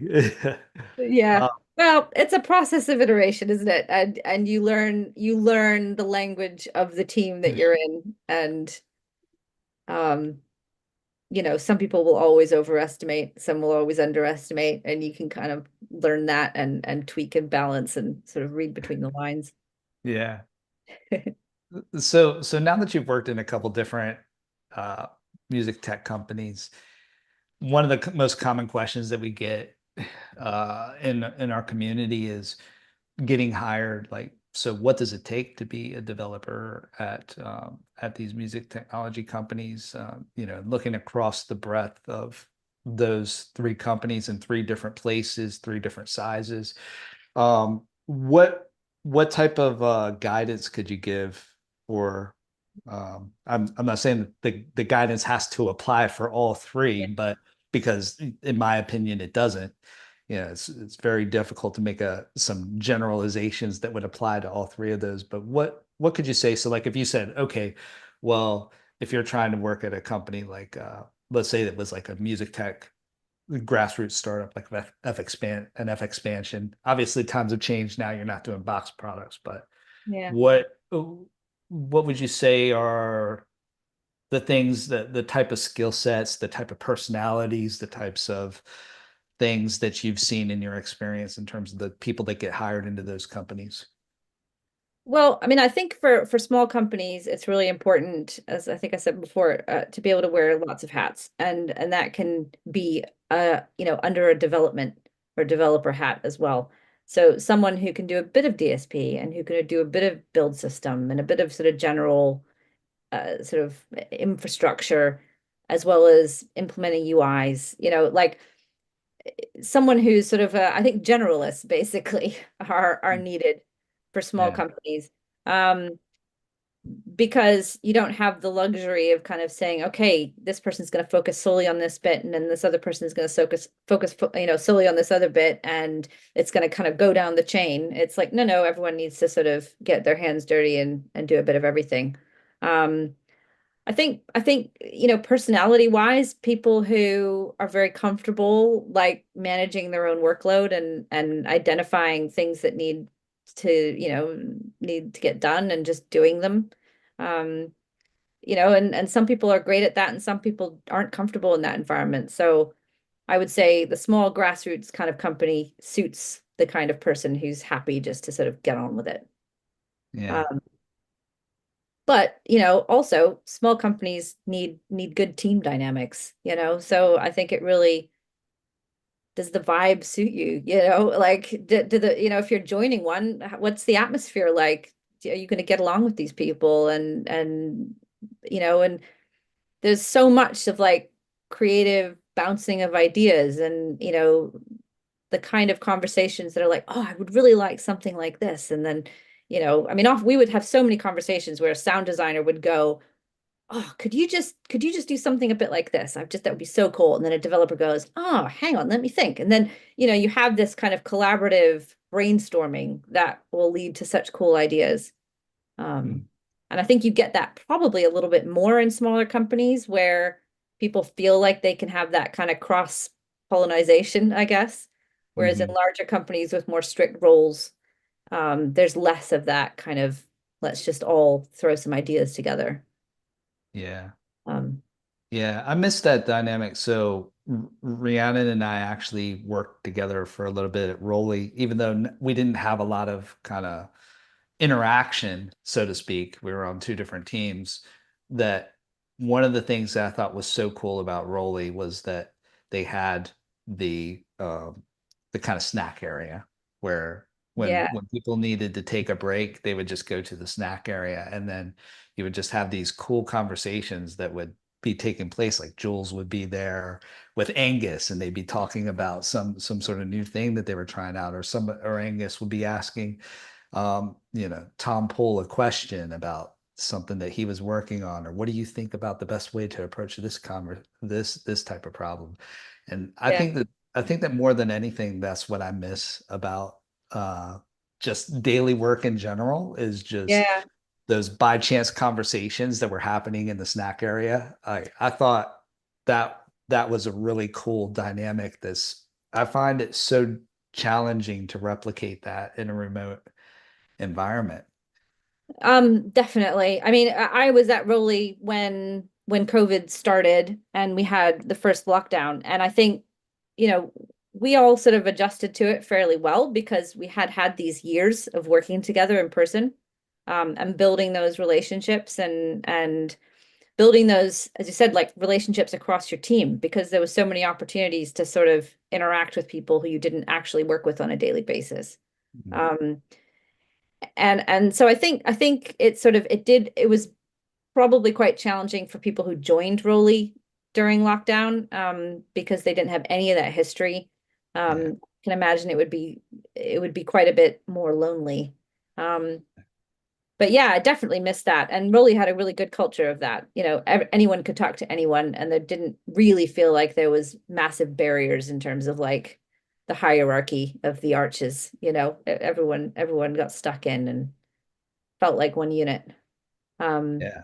Yeah. Uh, Well, it's a process of iteration, isn't it? And you learn the language of the team that you're in. And um, some people will always overestimate, some will always underestimate, and you can kind of learn that and tweak and balance and sort of read between the lines. yeah. So now that you've worked in a couple different uh music tech companies, one of the most common questions that we get in our community is getting hired. Like, so what does it take to be a developer at these music technology companies? Looking across the breadth of those three companies in three different places, three different sizes. What type of guidance could you give for I'm not saying that the guidance has to apply for all three, but because in my opinion it doesn't. It's very difficult to make some generalizations that would apply to all three of those. But what could you say? So like if you said, okay, well, if you're trying to work at a company like let's say that was like a music tech grassroots startup like FXpansion. Obviously, times have changed now. You're not doing box products, but Yeah. what would you say are the things that the type of skill sets, the type of personalities, the types of things that you've seen in your experience in terms of the people that get hired into those companies? Well, I mean, I think for small companies, it's really important, as I think I said before, to be able to wear lots of hats, and that can be under a development or developer hat as well. So someone who can do a bit of DSP and who can do a bit of build system and a bit of sort of general sort of infrastructure, as well as implementing UIs, like someone who's sort of I think generalists basically are needed for small Yeah, companies. Um, because you don't have the luxury of kind of saying, okay, this person's going to focus solely on this bit, and then this other person is going to focus, solely on this other bit, and it's going to kind of go down the chain. It's like, no, no, everyone needs to sort of get their hands dirty and do a bit of everything. Um, I think, personality wise, people who are very comfortable like managing their own workload and identifying things that need to get done and just doing them. Um, and some people are great at that and some people aren't comfortable in that environment. So I would say the small grassroots kind of company suits the kind of person who's happy just to sort of get on with it. yeah, Um, But, also small companies need good team dynamics, So I think it really does the vibe suit you, like do the, if you're joining one, what's the atmosphere like? Are you going to get along with these people? And there's so much of like creative bouncing of ideas and, the kind of conversations that are like, oh, I would really like something like this. And then, I mean, we would have so many conversations where a sound designer would go, oh, could you just do something a bit like this? That would be so cool. And then a developer goes, oh, hang on, let me think. And then, you have this kind of collaborative brainstorming that will lead to such cool ideas. Um, Mm. and I think you get that probably a little bit more in smaller companies where people feel like they can have that kind of cross pollination, I guess. Whereas in Mhm. larger companies with more strict roles, there's less of that kind of let's just all throw some ideas together. Yeah. Um, Yeah, I miss that dynamic. So Rhiannon and I actually worked together for a little bit at Roli, even though we didn't have a lot of kind of interaction, so to speak. We were on two different teams. That one of the things that I thought was so cool about Roli was that they had the kind of snack area where yeah, when people needed to take a break, they would just go to the snack area, and then you would just have these cool conversations that would be taking place. Like Jules would be there with Angus, and they'd be talking about some sort of new thing that they were trying out, or Angus would be asking Tom Poole a question about something that he was working on, or what do you think about the best way to approach this type of problem? And yeah, I think that more than anything, that's what I miss about uh, just daily work in general is just yeah. those by chance conversations that were happening in the snack area. I thought that was a really cool dynamic. This I find it so challenging to replicate that in a remote environment. Definitely. I mean, I was at Rowley when COVID started and we had the first lockdown, and I think, we all sort of adjusted to it fairly well because we had had these years of working together in person, and building those relationships and building those, as you said, like relationships across your team because there was so many opportunities to sort of interact with people who you didn't actually work with on a daily basis. Mhm. Um, and so I think it was probably quite challenging for people who joined Roli during lockdown, because they didn't have any of that history. Yeah, Can imagine it would be quite a bit more lonely. Um, but yeah, I definitely missed that. And Roli had a really good culture of that. Anyone could talk to anyone, and there didn't really feel like there was massive barriers in terms of like the hierarchy of the arches. Everyone got stuck in and felt like one unit. Um, yeah.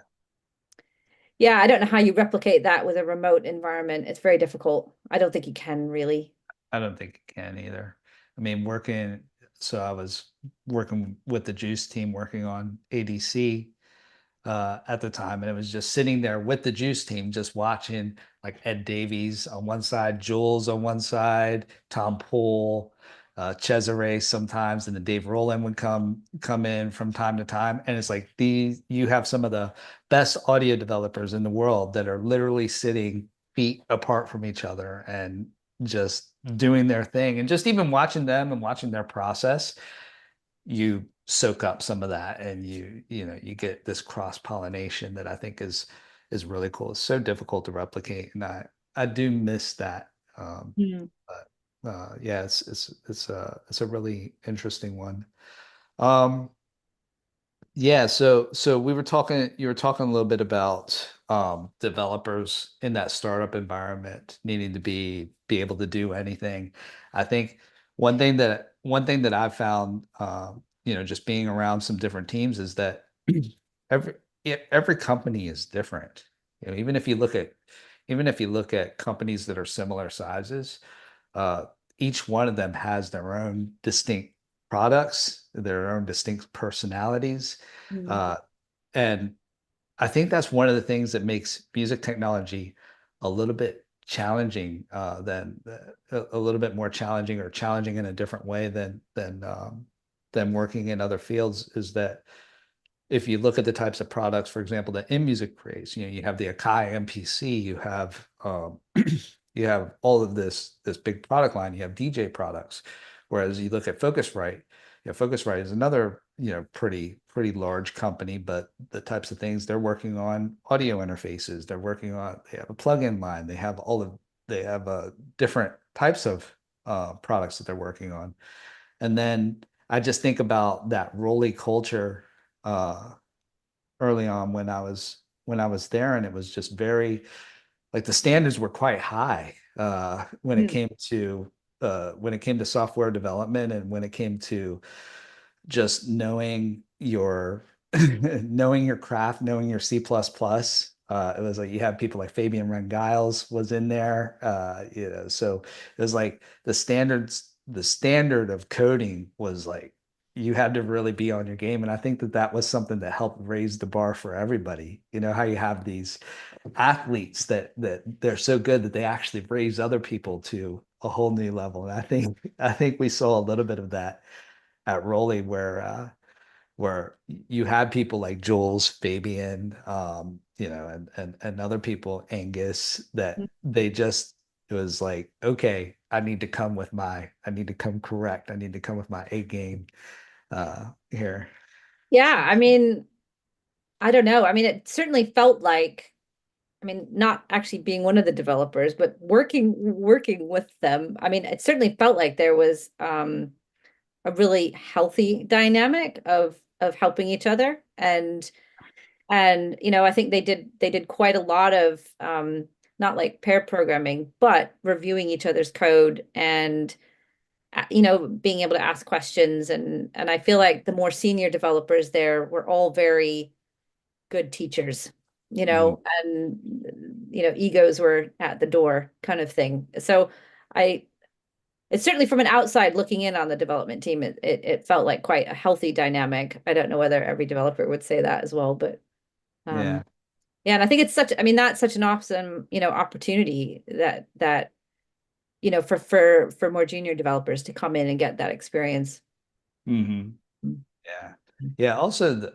yeah, I don't know how you replicate that with a remote environment. It's very difficult. I don't think you can really. I don't think it can either. I mean, so I was working with the Juice team working on ADC at the time, and it was just sitting there with the Juice team, just watching like Ed Davies on one side, Jules on one side, Tom Poole, Cesare sometimes, and then Dave Rowland would come in from time to time, and it's like you have some of the best audio developers in the world that are literally sitting feet apart from each other and just doing their thing, and just even watching them and watching their process, you soak up some of that, and you get this cross-pollination that I think is really cool. It's so difficult to replicate, and I do miss that. Hmm. But yeah, it's a really interesting one. Um, yeah, so you were talking a little bit about developers in that startup environment needing to be able to do anything. I think one thing that I've found, just being around some different teams is that every every company is different. Even if you look at companies that are similar sizes, uh, each one of them has their own distinct products, their own distinct personalities. Hmm. Uh, and I think that's one of the things that makes music technology a little bit challenging, than a little bit more challenging, or challenging in a different way than working in other fields, is that if you look at the types of products, for example, that inMusic creates, you have the Akai MPC, you have you have all of this big product line, you have DJ products. Whereas you look at Focusrite, Focusrite is another, pretty large company, but the types of things they're working on, audio interfaces, they have a plugin line, they have different types of products that they're working on. And then I just think about that Rolly culture uh, early on when I was when I was there, and it was just very like the standards were quite high Mm. when it came to software development and when it came to just knowing your knowing your craft, knowing your C++. It was like you have people like Fabian Rangiles was in there. So it was like the standard of coding was like you had to really be on your game. And I think that that was something that helped raise the bar for everybody. You know, how you have these athletes that they're so good that they actually raise other people to a whole new level. And I think we saw a little bit of that at Roli where you had people like Jules, Fabian, and other people, Angus, that they just it was like, okay, I need to come correct. I need to come with my A game here. Yeah, I mean, I don't know. I mean, it certainly felt like, I mean, not actually being one of the developers, but working with them. I mean, it certainly felt like there was a really healthy dynamic of helping each other. And I think they did quite a lot of not like pair programming, but reviewing each other's code and being able to ask questions. And I feel like the more senior developers there were all very good teachers, Mhm. and egos were at the door kind of thing. So I it's certainly from an outside looking in on the development team, it felt like quite a healthy dynamic. I don't know whether every developer would say that as well, but Yeah. yeah, and I think I mean, that's such an awesome, opportunity that for more junior developers to come in and get that experience. hmm Yeah. Yeah. Also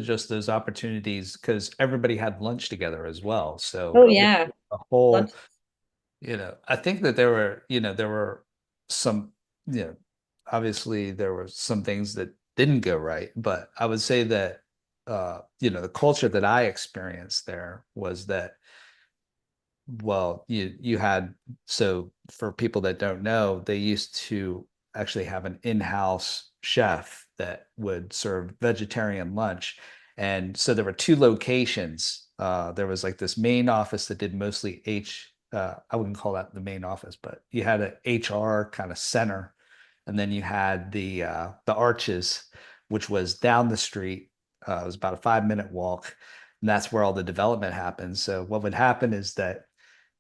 just those opportunities because everybody had lunch together as well. Oh So it yeah. was a whole, Lunch. I think that there were some, you know, obviously there were some things that didn't go right, but I would say that, the culture that I experienced there was that, well, you had so for people that don't know, they used to actually have an in-house chef that would serve vegetarian lunch. And so there were two locations. There was like this main office that did mostly I wouldn't call that the main office, but you had an HR kind of center, and then you had the Arches, which was down the street. It was about a 5-minute walk, and that's where all the development happened. So what would happen is that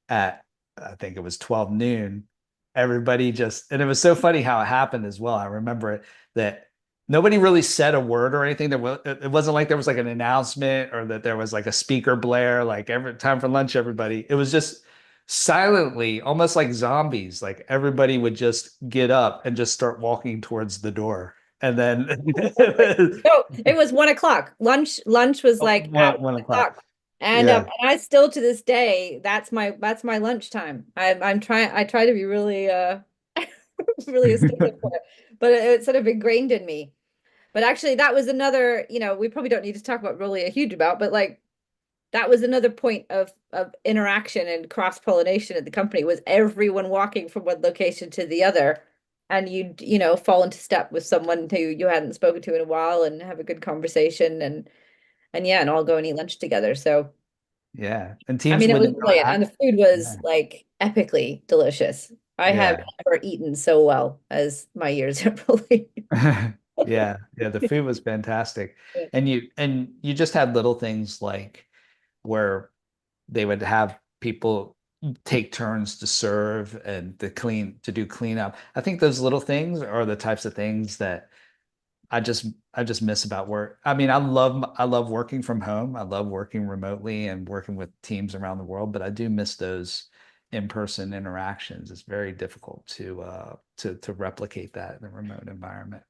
at I think it was 12 noon, everybody just and it was so funny how it happened as well. I remember it that nobody really said a word or anything. It wasn't like there was like an announcement or that there was like a speaker blare, like every time for lunch, everybody. It was just silently, almost like zombies. Like everybody would just get up and just start walking towards the door. And then No, it was 1 o'clock. Lunch was like at one 1 o'clock. o'clock. And Yeah. I still to this day, that's my lunchtime. I try to be really really a stickler for it, but it's sort of ingrained in me. But actually that was another, we probably don't need to talk about really a huge amount, but like that was another point of interaction and cross-pollination at the company was everyone walking from one location to the other, and you'd fall into step with someone who you hadn't spoken to in a while and have a good conversation, and yeah, and all go and eat lunch together. So Yeah. And I teams mean, it was wouldn't really brilliant, and act. the food was Yeah. like epically delicious. I have Yeah. never eaten so well as my years at Roli. Yeah. Yeah. The food was fantastic. And you just had little things like where they would have people take turns to serve and to do cleanup. I think those little things are the types of things that I just miss about work. I mean, I love working from home. I love working remotely and working with teams around the world, but I do miss those in-person interactions. It's very difficult to replicate that in a remote environment.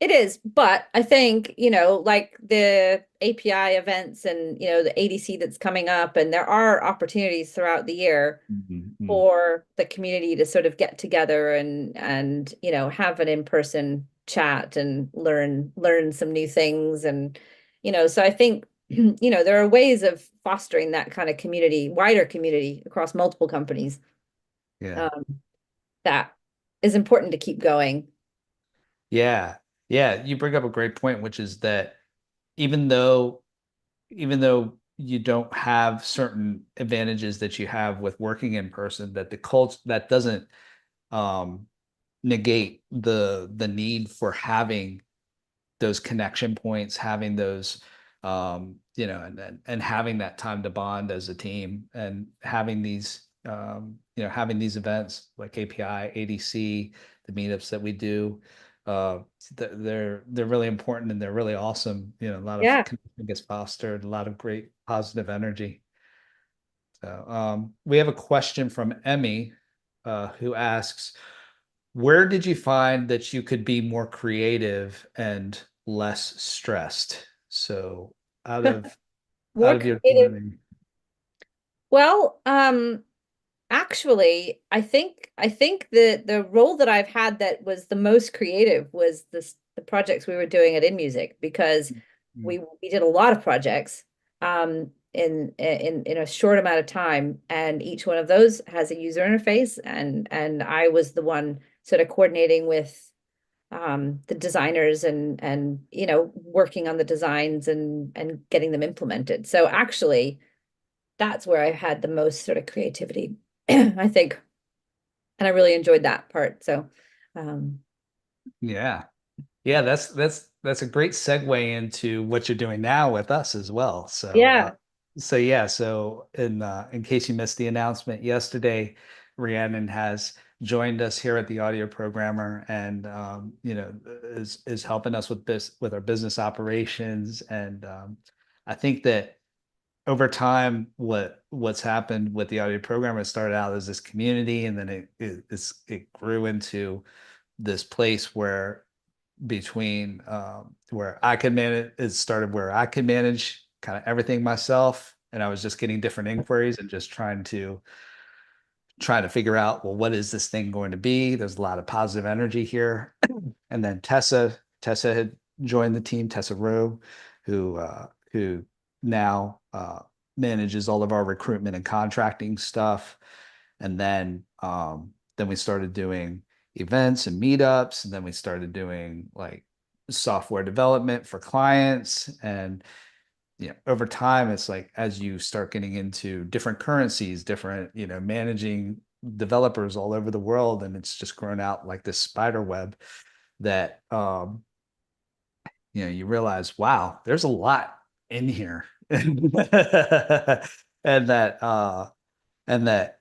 It is, but I think, like the API events and, the ADC that's coming up, and there are opportunities throughout the year Mhm. for the community to sort of get together and have an in-person chat and learn some new things. And so I think there are ways of fostering that kind of wider community across multiple companies, Yeah. um, that is important to keep going. Yeah. Yeah. You bring up a great point, which is that even though even though you don't have certain advantages that you have with working in person, that the culture that doesn't um negate the need for having those connection points, having those and having that time to bond as a team, and having these having these events like API, ADC, the meetups that we do. Uh, they're really important, and they're really awesome. A lot of Yeah. connection gets fostered, a lot of great positive energy. So we have a question from Emmy, who asks, where did you find that you could be more creative and less stressed? So out of More out of your creative. learning. Well, actually, I think the role that I've had that was the most creative was the projects we were doing at inMusic, because Mm. we did a lot of projects in a short amount of time, and each one of those has a user interface, and I was the one sort of coordinating with the designers and working on the designs and getting them implemented. So actually, that's where I had the most sort of creativity, I think, and I really enjoyed that part. So, um, Yeah. Yeah, that's a great segue into what you're doing now with us as well. yeah, So in case you missed the announcement yesterday, Rhiannon has joined us here at the Audio Programmer, and is helping us with this, with our business operations. And I think that over time, what's happened with the Audio Programmer, it started out as this community, and then it grew into this place where between where I could manage, it started where I could manage kind of everything myself. And I was just getting different inquiries and just trying to figure out, well, what is this thing going to be? There's a lot of positive energy here. And then Tessa had joined the team, Tessa Rowe, who now manages all of our recruitment and contracting stuff. And then we started doing events and meetups, and then we started doing like software development for clients. And over time, it's like as you start getting into different currencies, different, managing developers all over the world, and it's just grown out like this spider web that you realize, wow, there's a lot in here. and that and that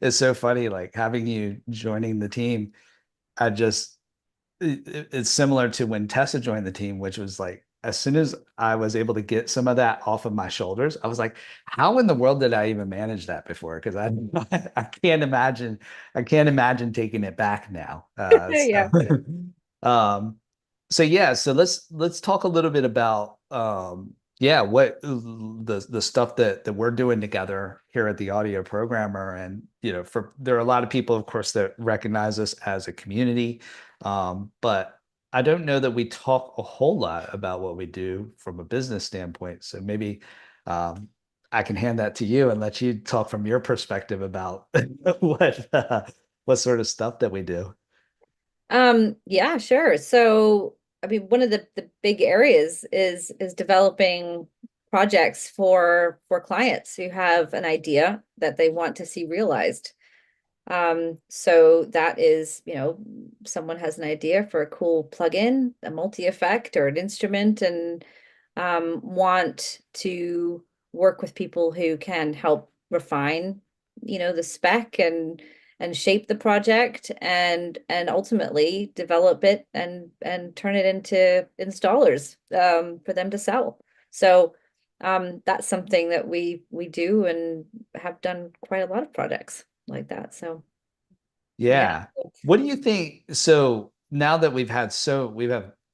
it's so funny, like having you joining the team. I just it's similar to when Tessa joined the team, which was like, as soon as I was able to get some of that off of my shoulders, I was like, how in the world did I even manage that before? Because I can't imagine taking it back now. yeah. Um, so let's talk a little bit about what the stuff that we're doing together here at the Audio Programmer. And for there are a lot of people, of course, that recognize us as a community, but I don't know that we talk a whole lot about what we do from a business standpoint. So maybe um, I can hand that to you and let you talk from your perspective about what sort of stuff that we do. Yeah, sure. So, I mean, one of the big areas is developing projects for clients who have an idea that they want to see realized. So that is, someone has an idea for a cool plugin, a multi-effect or an instrument, and want to work with people who can help refine, the spec and shape the project and ultimately develop it and turn it into installers for them to sell. So that's something that we do and have done quite a lot of projects like that. So yeah. Yeah. What do you think? So now that we've had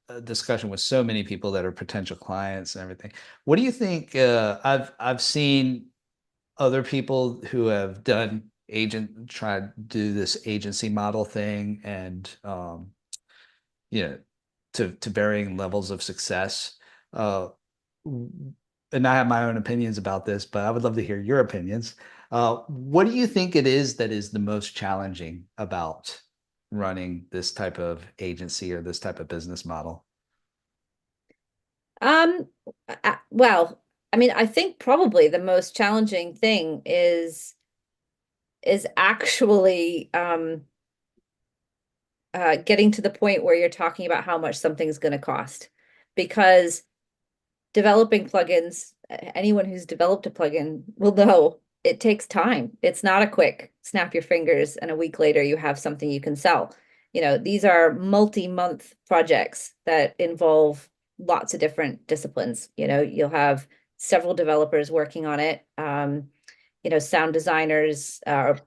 a discussion with so many people that are potential clients and everything, what do you think? I've seen other people who have done tried to do this agency model thing, and you know, to varying levels of success. Uh, and I have my own opinions about this, but I would love to hear your opinions. What do you think it is that is the most challenging about running this type of agency or this type of business model? Um, well, I mean, I think probably the most challenging thing is actually getting to the point where you're talking about how much something's going to cost. Because developing plugins, anyone who's developed a plugin will know it takes time. It's not a quick snap your fingers and a week later you have something you can sell. These are multi-month projects that involve lots of different disciplines. You'll have several developers working on it. Sound designers, or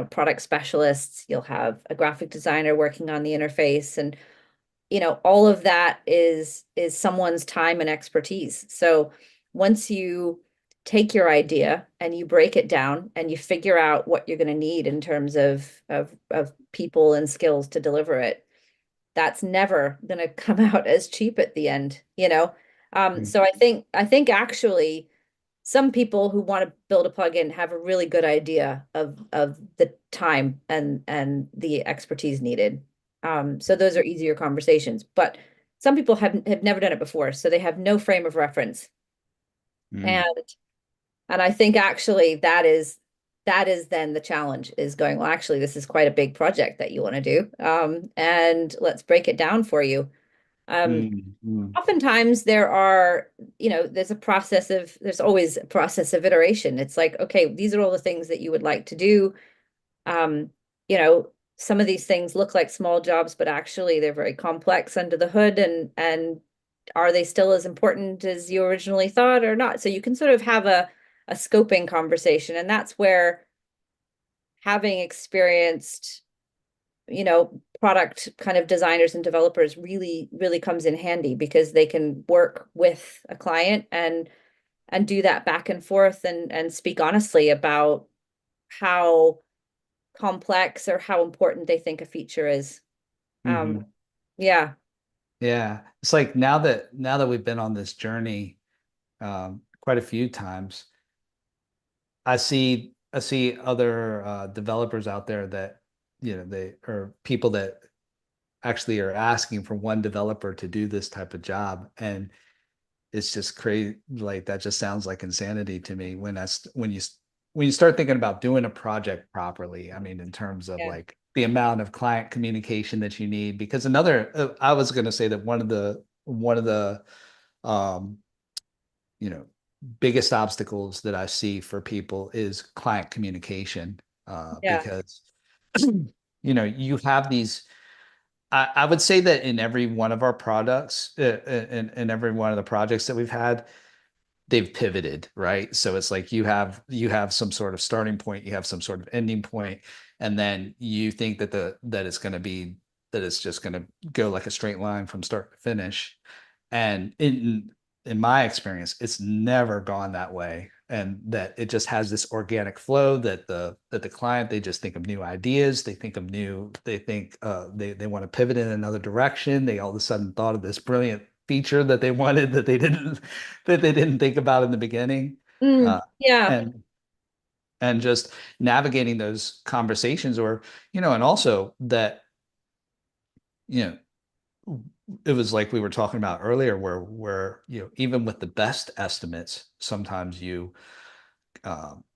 product specialists. You'll have a graphic designer working on the interface, and all of that is someone's time and expertise. So once you take your idea and you break it down and you figure out what you're going to need in terms of people and skills to deliver it, that's never going to come out as cheap at the end. Mm. So I think actually some people who want to build a plugin have a really good idea of the time and the expertise needed. So those are easier conversations. But some people have never done it before, so they have no frame of reference. Mm. And and I think actually that is then the challenge is going, well, actually, this is quite a big project that you want to do. And let's break it down for you. Um, Mm. Mm. Oftentimes there's always a process of iteration. It's like, okay, these are all the things that you would like to do. Um, some of these things look like small jobs, but actually they're very complex under the hood, and are they still as important as you originally thought or not? So you can sort of have a scoping conversation, and that's where having experienced product kind of designers and developers really, really comes in handy because they can work with a client and do that back and forth and speak honestly about how complex or how important they think a feature is. Um, Mhm. yeah, Yeah. It's like now that we've been on this journey quite a few times, I see other developers out there that they are people that actually are asking for one developer to do this type of job, and it's just crazy. Like that just sounds like insanity to me when you start thinking about doing a project properly. I mean, in terms of yeah, like the amount of client communication that you need, because I was going to say that one of the um, you know, biggest obstacles that I see for people is client communication, yeah, because you have these. I would say that in every one of our products, in every one of the projects that we've had, they've pivoted, right? So it's like you have some sort of starting point, you have some sort of ending point, and then you think that it's just going to go like a straight line from start to finish. And in my experience, it's never gone that way. And that it just has this organic flow that the client, they just think of new ideas, they think they want to pivot in another direction. They all of a sudden thought of this brilliant feature that they wanted that they didn't think about in the beginning. Uh, yeah, and and just navigating those conversations, or and also that you know it was like we were talking about earlier, where even with the best estimates, sometimes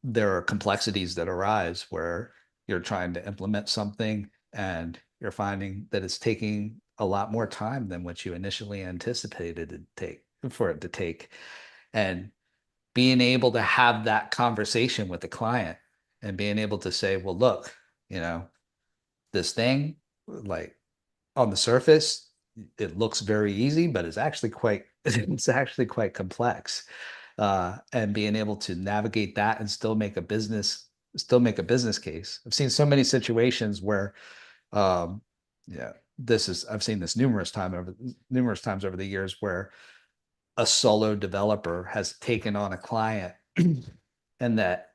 there are complexities that arise where you're trying to implement something and you're finding that it's taking a lot more time than what you initially anticipated it to take. And being able to have that conversation with the client and being able to say, well, look, you know, this thing, like, on the surface, it looks very easy, but it's actually quite complex. And being able to navigate that and still make a business case. I've seen so many situations where, um, yeah, I've seen this numerous times over the years, where a solo developer has taken on a client and that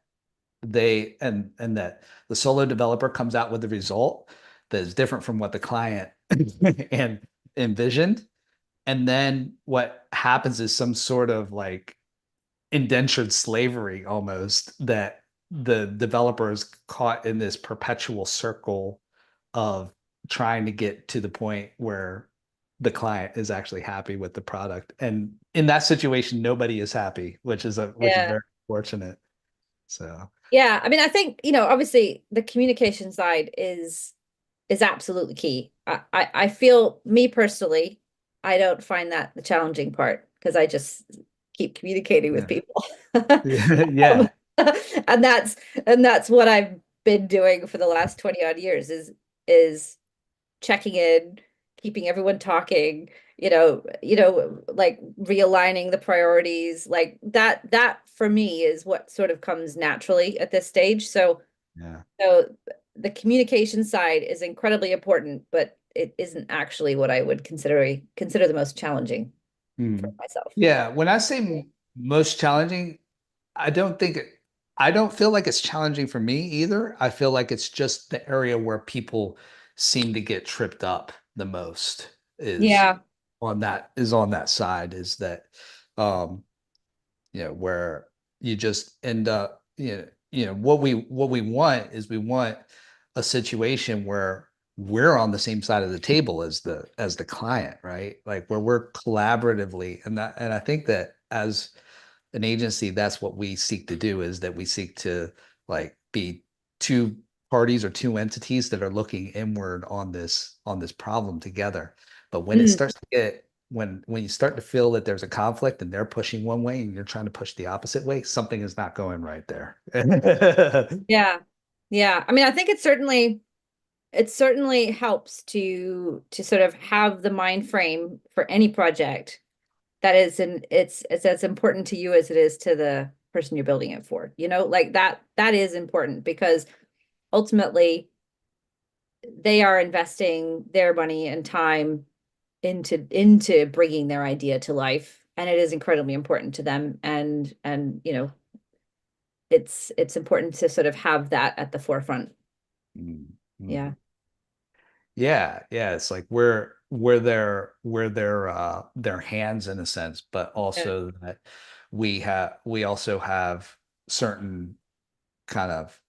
the solo developer comes out with a result that is different from what the client and envisioned. And then what happens is some sort of like indentured slavery almost, that the developer is caught in this perpetual circle of trying to get to the point where the client is actually happy with the product. And in that situation, nobody is happy, which is Yeah. very fortunate. So Yeah. I mean, I think, obviously the communication side is absolutely key. I feel me personally, I don't find that the challenging part because I just keep communicating with yeah. people. Yeah. And that's what I've been doing for the last 20 odd years is checking in, keeping everyone talking, like realigning the priorities, like that for me is what sort of comes naturally at this stage. Yeah. So the communication side is incredibly important, but it isn't actually what I would consider the most challenging for Hmm. myself. Yeah. When I say most challenging, I don't think I don't feel like it's challenging for me either. I feel like it's just the area where people seem to get tripped up the most Yeah. is on that side is that um where you just end up what we want is we want a situation where we're on the same side of the table as the client, right? Like where we're collaboratively and I think that as an agency, that's what we seek to do is that we seek to like be two parties or two entities that are looking inward on this problem together. But when it Mm, starts to get when you start to feel that there's a conflict and they're pushing one way and you're trying to push the opposite way, something is not going right there. yeah. Yeah. I mean, I think it certainly helps to sort of have the mind frame for any project that is it's as important to you as it is to the person you're building it for. Like that is important because ultimately they are investing their money and time into bringing their idea to life, and it is incredibly important to them, and it's important to sort of have that at the forefront. Mhm. Yeah. Yeah, yeah. It's like we're their hands in a sense, but Yeah. also that we also have certain kind of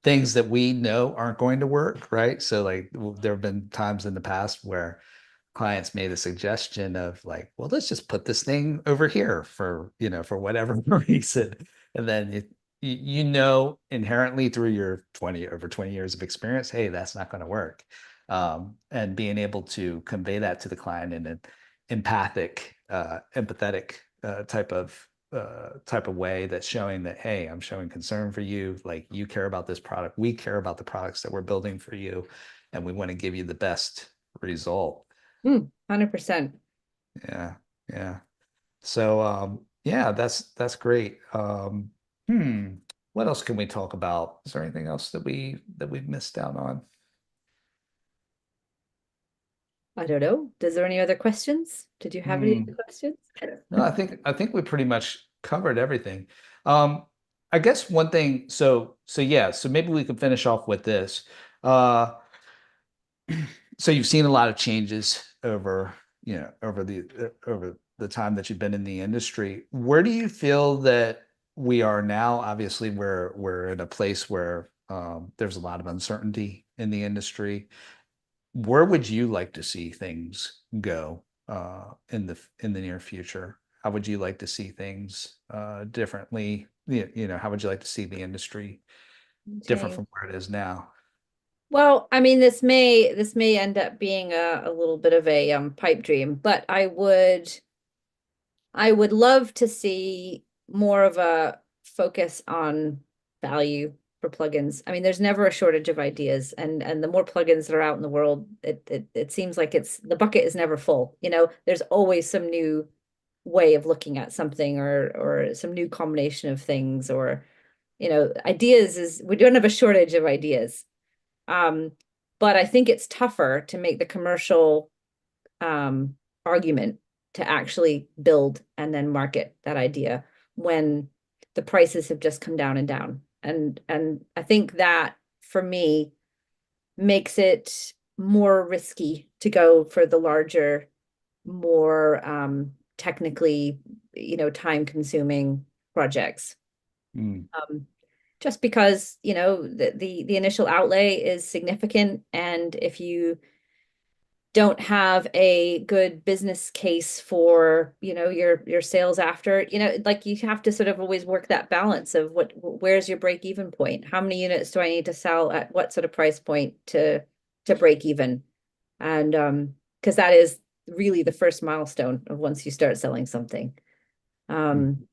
things that we know aren't going to work, right? So like there have been times in the past where clients made a suggestion of like, well, let's just put this thing over here for whatever reason. And then inherently through your over 20 years of experience, hey, that's not going to work. And being able to convey that to the client in an empathetic type of way that's showing that, hey, I'm showing concern for you. Like you care about this product. We care about the products that we're building for you, and we want to give you the best result. 100%. Yeah, yeah. So yeah, that's great. Hmm, what else can we talk about? Is there anything else that we've missed out on? I don't know. Is there any other questions? Did you have any other Hmm. questions? No, I think we pretty much covered everything. Um, I guess one thing, so yeah, so maybe we can finish off with this. Uh, so you've seen a lot of changes over the time that you've been in the industry. Where do you feel that we are now? Obviously, we're in a place where there's a lot of uncertainty in the industry. Where would you like to see things go in the near future? How would you like to see things differently? How would you like to see the industry different Change. from where it is now? Well, I mean, this may end up being a little bit of a pipe dream, but I would love to see more of a focus on value for plugins. I mean, there's never a shortage of ideas, and the more plugins that are out in the world, it seems like it's the bucket is never full. There's always some new way of looking at something or some new combination of things or ideas is we don't have a shortage of ideas. Um, but I think it's tougher to make the commercial um, argument to actually build and then market that idea when the prices have just come down and down. And I think that for me makes it more risky to go for the larger, more technically, time consuming projects. Mm, Um, just because, the initial outlay is significant. And if you don't have a good business case for, your sales after, like you have to sort of always work that balance of where's your break even point? How many units do I need to sell at what sort of price point to break even? And because that is really the first milestone of once you start selling something. Um,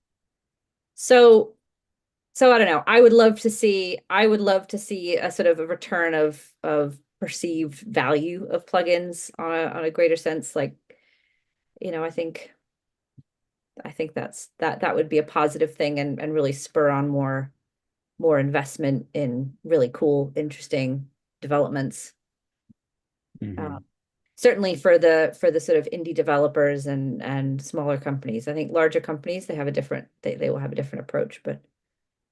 so so I don't know. I would love to see a sort of a return of perceived value of plugins on a greater sense. Like, I think that would be a positive thing and really spur on more investment in really cool, interesting developments. Uh, Mhm. Certainly for the sort of indie developers and smaller companies. I think larger companies, they will have a different approach, but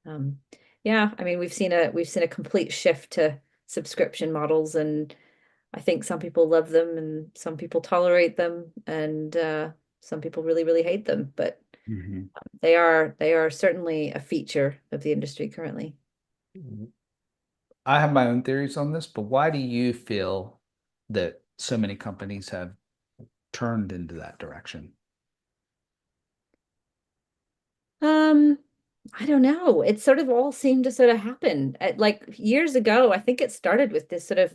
Um, yeah, I mean, we've seen a complete shift to subscription models, and I think some people love them and some people tolerate them, and some people really, really hate them. But Mhm. they are certainly a feature of the industry currently. I have my own theories on this, but why do you feel that so many companies have turned into that direction? Um, I don't know. It sort of all seemed to sort of happen. Like years ago, I think it started with this sort of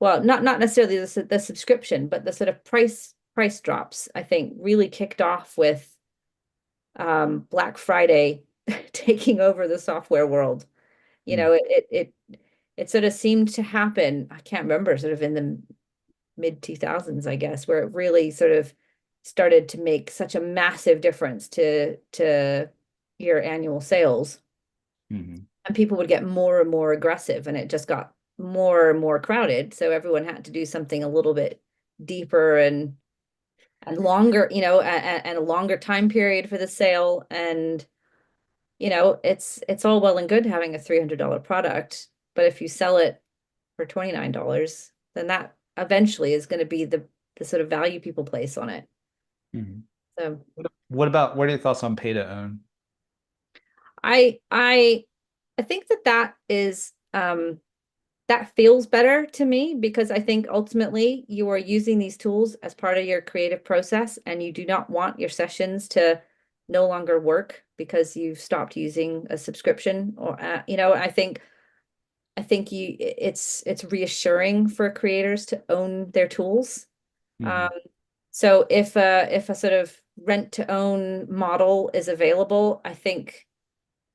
well, not necessarily the subscription, but the sort of price drops, I think really kicked off with Black Friday taking over the software world. You Mm. know, it sort of seemed to happen. I can't remember, sort of in the mid 2000s, I guess, where it really sort of started to make such a massive difference to your annual sales. Mhm. And people would get more and more aggressive, and it just got more and more crowded. So everyone had to do something a little bit deeper and longer, and a longer time period for the sale. And it's all well and good having a $300 product, but if you sell it for $29, then that eventually is going to be the sort of value people place on it. Mhm. So What are your thoughts on pay to own? I I I think that is that feels better to me because I think ultimately you are using these tools as part of your creative process and you do not want your sessions to no longer work because you've stopped using a subscription or I think it's reassuring for creators to own their tools. Um, Mhm. so if a sort of rent to own model is available, I think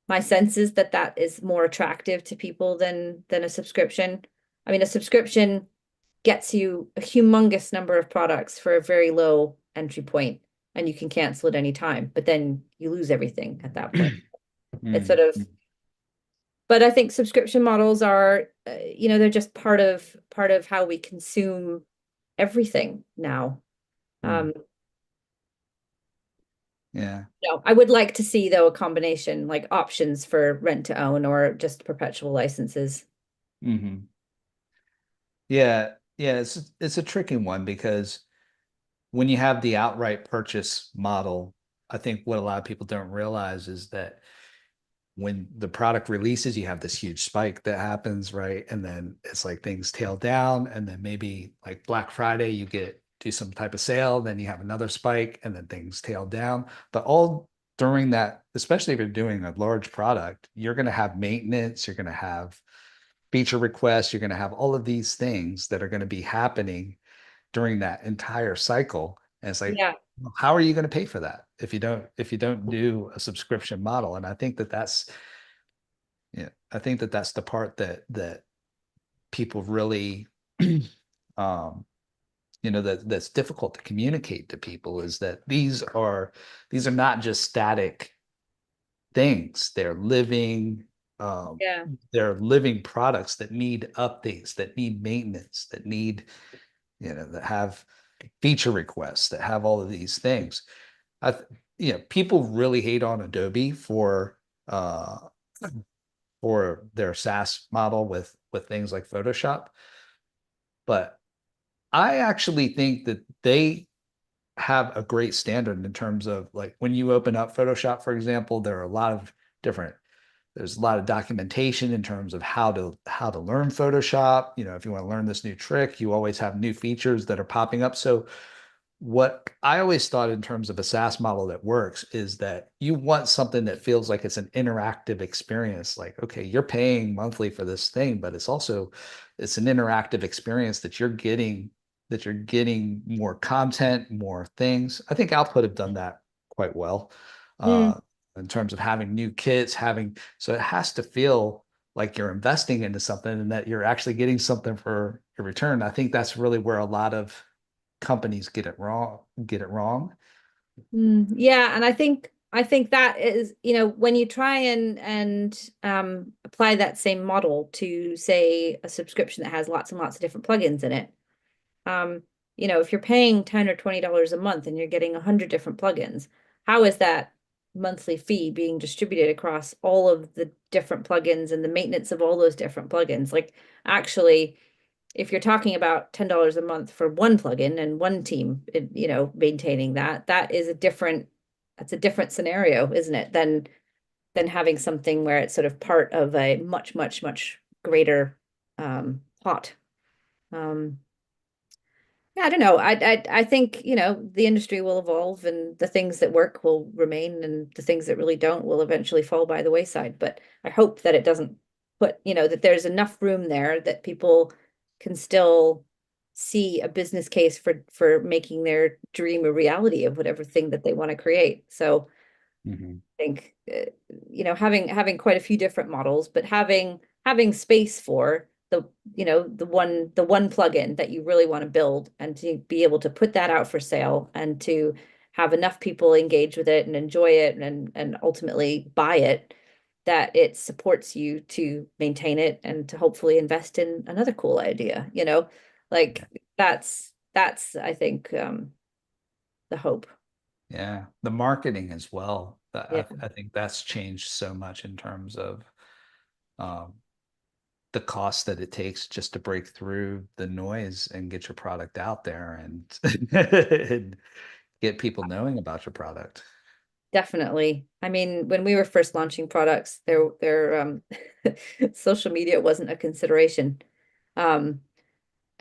my sense is that is more attractive to people than a subscription. I mean, a subscription gets you a humongous number of products for a very low entry point, and you can cancel at any time, but then you lose everything at that point. It's sort Mm. of, but I think subscription models are, they're just part of how we consume everything now. Mm. Um, Yeah. no, I would like to see though a combination, like options for rent to own or just perpetual licenses. Hmm. Yeah. Yeah. It's a tricky one because when you have the outright purchase model, I think what a lot of people don't realize is that when the product releases, you have this huge spike that happens, right? And then it's like things tail down, and then maybe like Black Friday, you get do some type of sale, then you have another spike, and then things tail down. But all during that, especially if you're doing a large product, you're going to have maintenance, you're going to have feature requests, you're going to have all of these things that are going to be happening during that entire cycle. And it's like, Yeah. well, how are you going to pay for that if you don't do a subscription model? And I think that that's yeah, I think that that's the part that people really um that's difficult to communicate to people is that these are not just static things. Um Yeah. they're living products that need updates, that need maintenance, that need that have feature requests, that have all of these things. I people really hate on Adobe uh for their SaaS model with things like Photoshop, but I actually think that they have a great standard in terms of like when you open up Photoshop, for example, there are a lot of different there's a lot of documentation in terms of how to learn Photoshop. If you want to learn this new trick, you always have new features that are popping up. So what I always thought in terms of a SaaS model that works is that you want something that feels like it's an interactive experience. Like, okay, you're paying monthly for this thing, but it's an interactive experience that you're getting more content, more things. I think Output have done that quite well Mm, uh, in terms of having new kits, so it has to feel like you're investing into something and that you're actually getting something for your return. I think that's really where a lot of companies get it wrong. yeah, and I think that is, when you try and apply that same model to, say, a subscription that has lots and lots of different plugins in it. Um, if you're paying $10 or $20 a month and you're getting 100 different plugins, how is that monthly fee being distributed across all of the different plugins and the maintenance of all those different plugins? Like, actually, if you're talking about $10 a month for one plugin and one team, maintaining that, that's a different scenario, isn't it? Than having something where it's sort of part of a much, much, much greater pot. Um, yeah, I don't know. I think, the industry will evolve and the things that work will remain and the things that really don't will eventually fall by the wayside. But I hope that it doesn't that there's enough room there that people can still see a business case for making their dream a reality of whatever thing that they want to create. So Mhm. think having quite a few different models, but having space for the one plugin that you really want to build, and to be able to put that out for sale and to have enough people engage with it and enjoy it and ultimately buy it, that it supports you to maintain it and to hopefully invest in another cool idea, like that's I think the hope. Yeah, the marketing as well. Yeah, I think that's changed so much in terms of um, the cost that it takes just to break through the noise and get your product out there and, and get people knowing about your product. definitely. I mean, when we were first launching products, their social media wasn't a consideration. Um,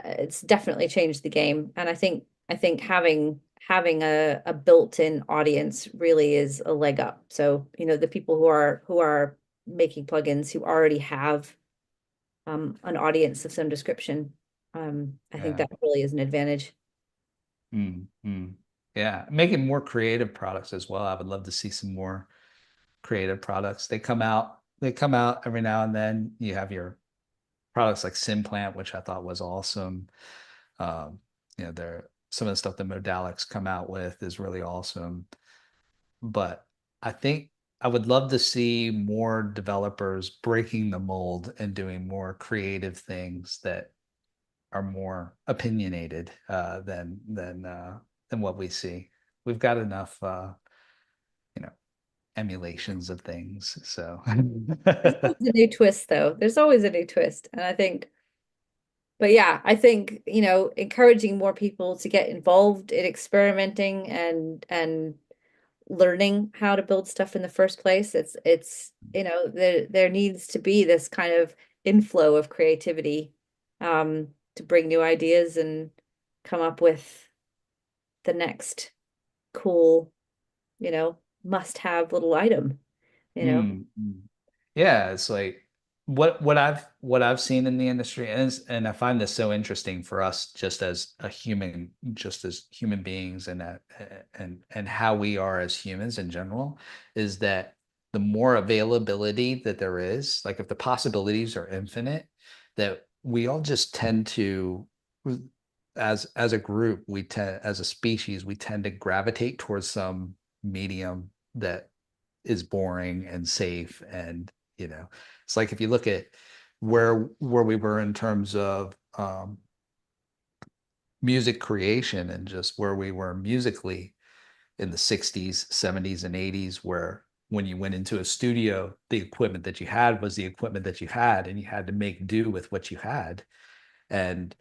it's definitely changed the game, and I think having a built-in audience really is a leg up. So, the people who are making plugins who already have an audience of some description, I think Yeah. that really is an advantage. Mm, mm. Yeah. Making more creative products as well. I would love to see some more creative products. They come out every now and then. You have your products like SimPlant, which I thought was awesome. There some of the stuff that Modalics come out with is really awesome. But I think I would love to see more developers breaking the mold and doing more creative things that are more opinionated than what we see. We've got enough you know emulations of things. So There's always a new twist, though. There's always a new twist, and I think. But yeah, I think, encouraging more people to get involved in experimenting and learning how to build stuff in the first place. There needs to be this kind of inflow of creativity to bring new ideas and come up with the next cool, must-have little item, you know. Mm, mm. Yeah, it's like what I've seen in the industry, and I find this so interesting for us just as human beings, and how we are as humans in general, is that the more availability that there is, like if the possibilities are infinite, that we all just tend to, as a group, as a species, we tend to gravitate towards some medium that is boring and safe. And it's like if you look at where we were in terms of music creation and just where we were musically in the 60s, 70s, and 80s, where when you went into a studio, the equipment that you had was the equipment that you had, and you had to make do with what you had. And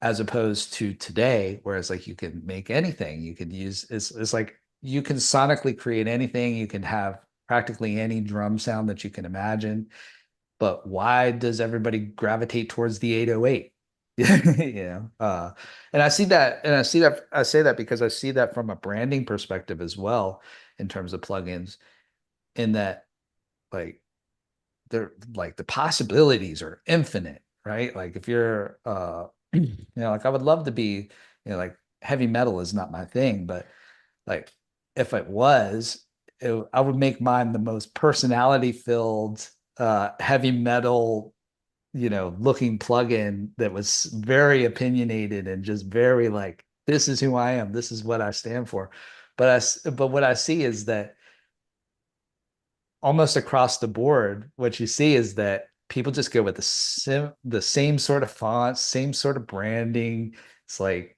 as opposed to today, where it's like you can make anything, you can use it's like you can sonically create anything, you can have practically any drum sound that you can imagine. But why does everybody gravitate towards the 808? And I see that, I say that because I see that from a branding perspective as well, in terms of plugins, in that, like, they're like, the possibilities are infinite, right? Like, if you're like, I would love to be, like, heavy metal is not my thing, but like, if it was, I would make mine the most personality filled heavy metal, looking plugin that was very opinionated and just very like, this is who I am, this is what I stand for. But what I see is that almost across the board, what you see is that people just go with the same sort of fonts, same sort of branding. It's like,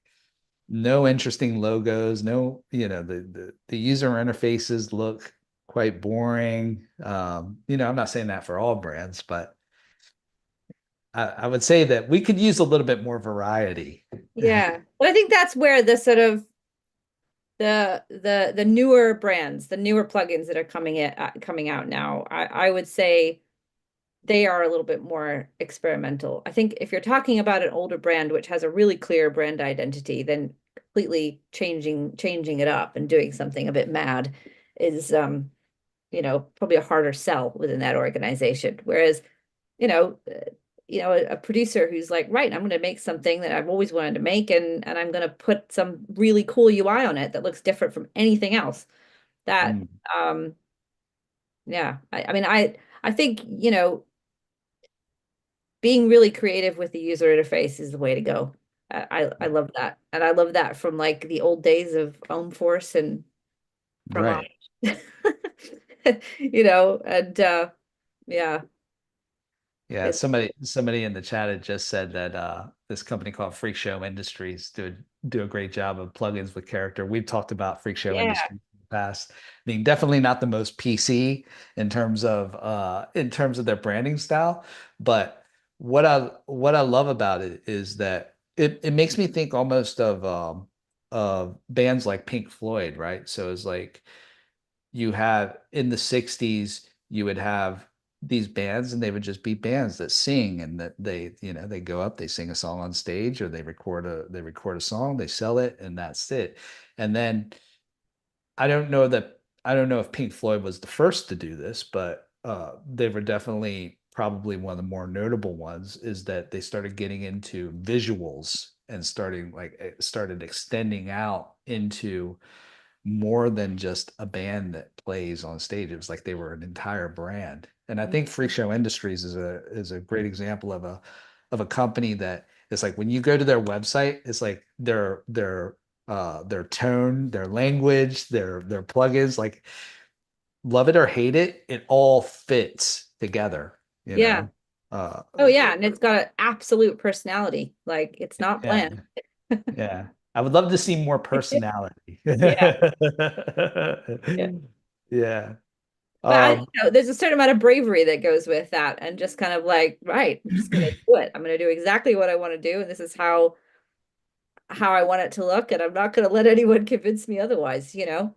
no interesting logos, no, the user interfaces look quite boring. I'm not saying that for all brands, but I would say that we could use a little bit more variety. Yeah. But I think that's where the sort of the newer brands, the newer plugins that are coming out now, I would say they are a little bit more experimental. I think if you're talking about an older brand which has a really clear brand identity, then completely changing it up and doing something a bit mad is probably a harder sell within that organization. Whereas, you know, a producer who's like, right, I'm going to make something that I've always wanted to make, and I'm going to put some really cool UI on it that looks different from anything else. That, Mm, um, yeah, I mean, I think, being really creative with the user interface is the way to go. I love that, and I love that from like the old days of Force and from right. and yeah, Yeah, it's somebody in the chat had just said that this company called Freak Show Industries do a great job of plugins with character. We've talked about Freak Show yeah, Industries in the past. I mean, definitely not the most PC in terms of their branding style, but what I love about it is that it makes me think almost of bands like Pink Floyd, right? So it's like, you have in the 60s, you would have these bands, and they would just be bands that sing, and that they go up, they sing a song on stage, or they record a song, they sell it, and that's it. And then, I don't know if Pink Floyd was the first to do this, but they were definitely probably one of the more notable ones, is that they started getting into visuals and started extending out into more than just a band that plays on stage. It was like they were an entire brand. And I think Freak Show Industries is a great example of a company that is like, when you go to their website, it's like their tone, their language, their plugins, like, love it or hate it, it all fits together, you yeah. know. Uh Oh yeah, and it's got an absolute personality. Like it's not yeah, planned. yeah. I would love to see more personality. Yeah, yeah. Yeah. But Um, there's a certain amount of bravery that goes with that, and just kind of like, right, I'm just gonna do it. I'm gonna do exactly what I want to do, and this is how I want it to look, and I'm not gonna let anyone convince me otherwise. yeah.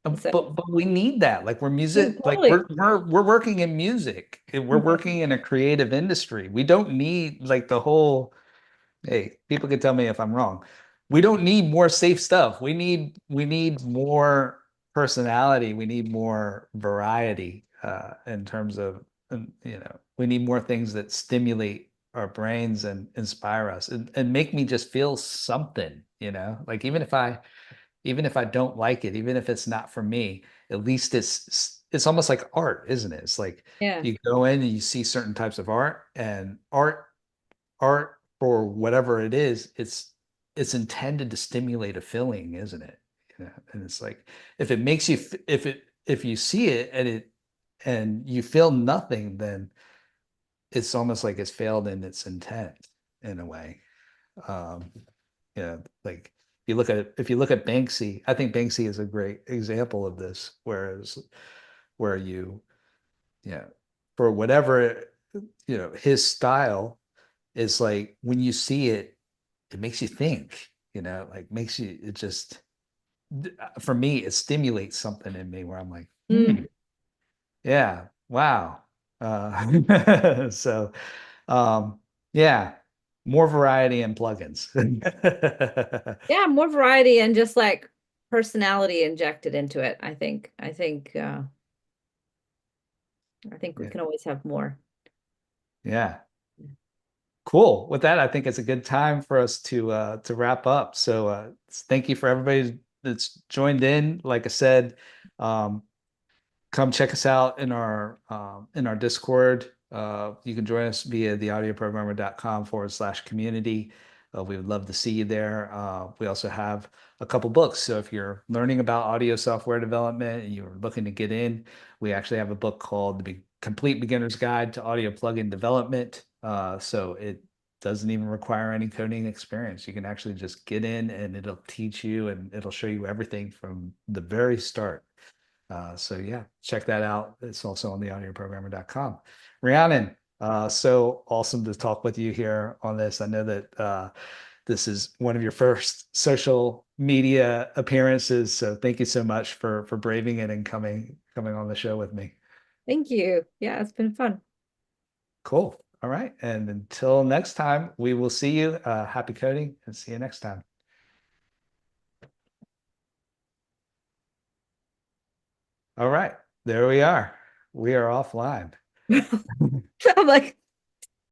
And so, But we need that. Like, we're yeah, music, like, totally. we're working in music. And we're Mhm. working in a creative industry. We don't need, like, the whole, hey, people can tell me if I'm wrong. We don't need more safe stuff. We need more personality. We need more variety, in terms of, we need more things that stimulate our brains and inspire us, and make me just feel something. Like, even if I don't like it, even if it's not for me, at least it's almost like art, isn't it? It's like, Yeah, you go in and you see certain types of art, and art, for whatever it is, it's intended to stimulate a feeling, isn't it? And it's like, if it makes you if you see it, and you feel nothing, then it's almost like it's failed in its intent, in a way. Um, like, if you look at Banksy, I think Banksy is a great example of this, where yeah, for whatever, his style is like, when you see it, it makes you think, like, makes you, it just, for me, it stimulates something in me, where I'm like, Mm. Yeah. Wow. So, um, yeah, more variety in plugins. Yeah, more variety and just like personality injected into it, I think. I think we Yeah. can always have more. Yeah. Cool. With that, I think it's a good time for us to wrap up. So thank you for everybody that's joined in. Like I said, um, come check us out in our Discord. You can join us via theaudioprogrammer.com/community. We would love to see you there. We also have a couple books. So if you're learning about audio software development and you're looking to get in, we actually have a book called The Complete Beginner's Guide to Audio Plugin Development. So it doesn't even require any coding experience. You can actually just get in and it'll teach you and it'll show you everything from the very start. So yeah, check that out. It's also on theaudioprogrammer.com. Rhiannon, so awesome to talk with you here on this. I know that this is one of your first social media appearances, so thank you so much for braving it and coming on the show with me. Thank you. Yeah, it's been fun. Cool. All right. And until next time, we will see you. Happy coding and see you next time. All right. There we are. We are offline. I'm like,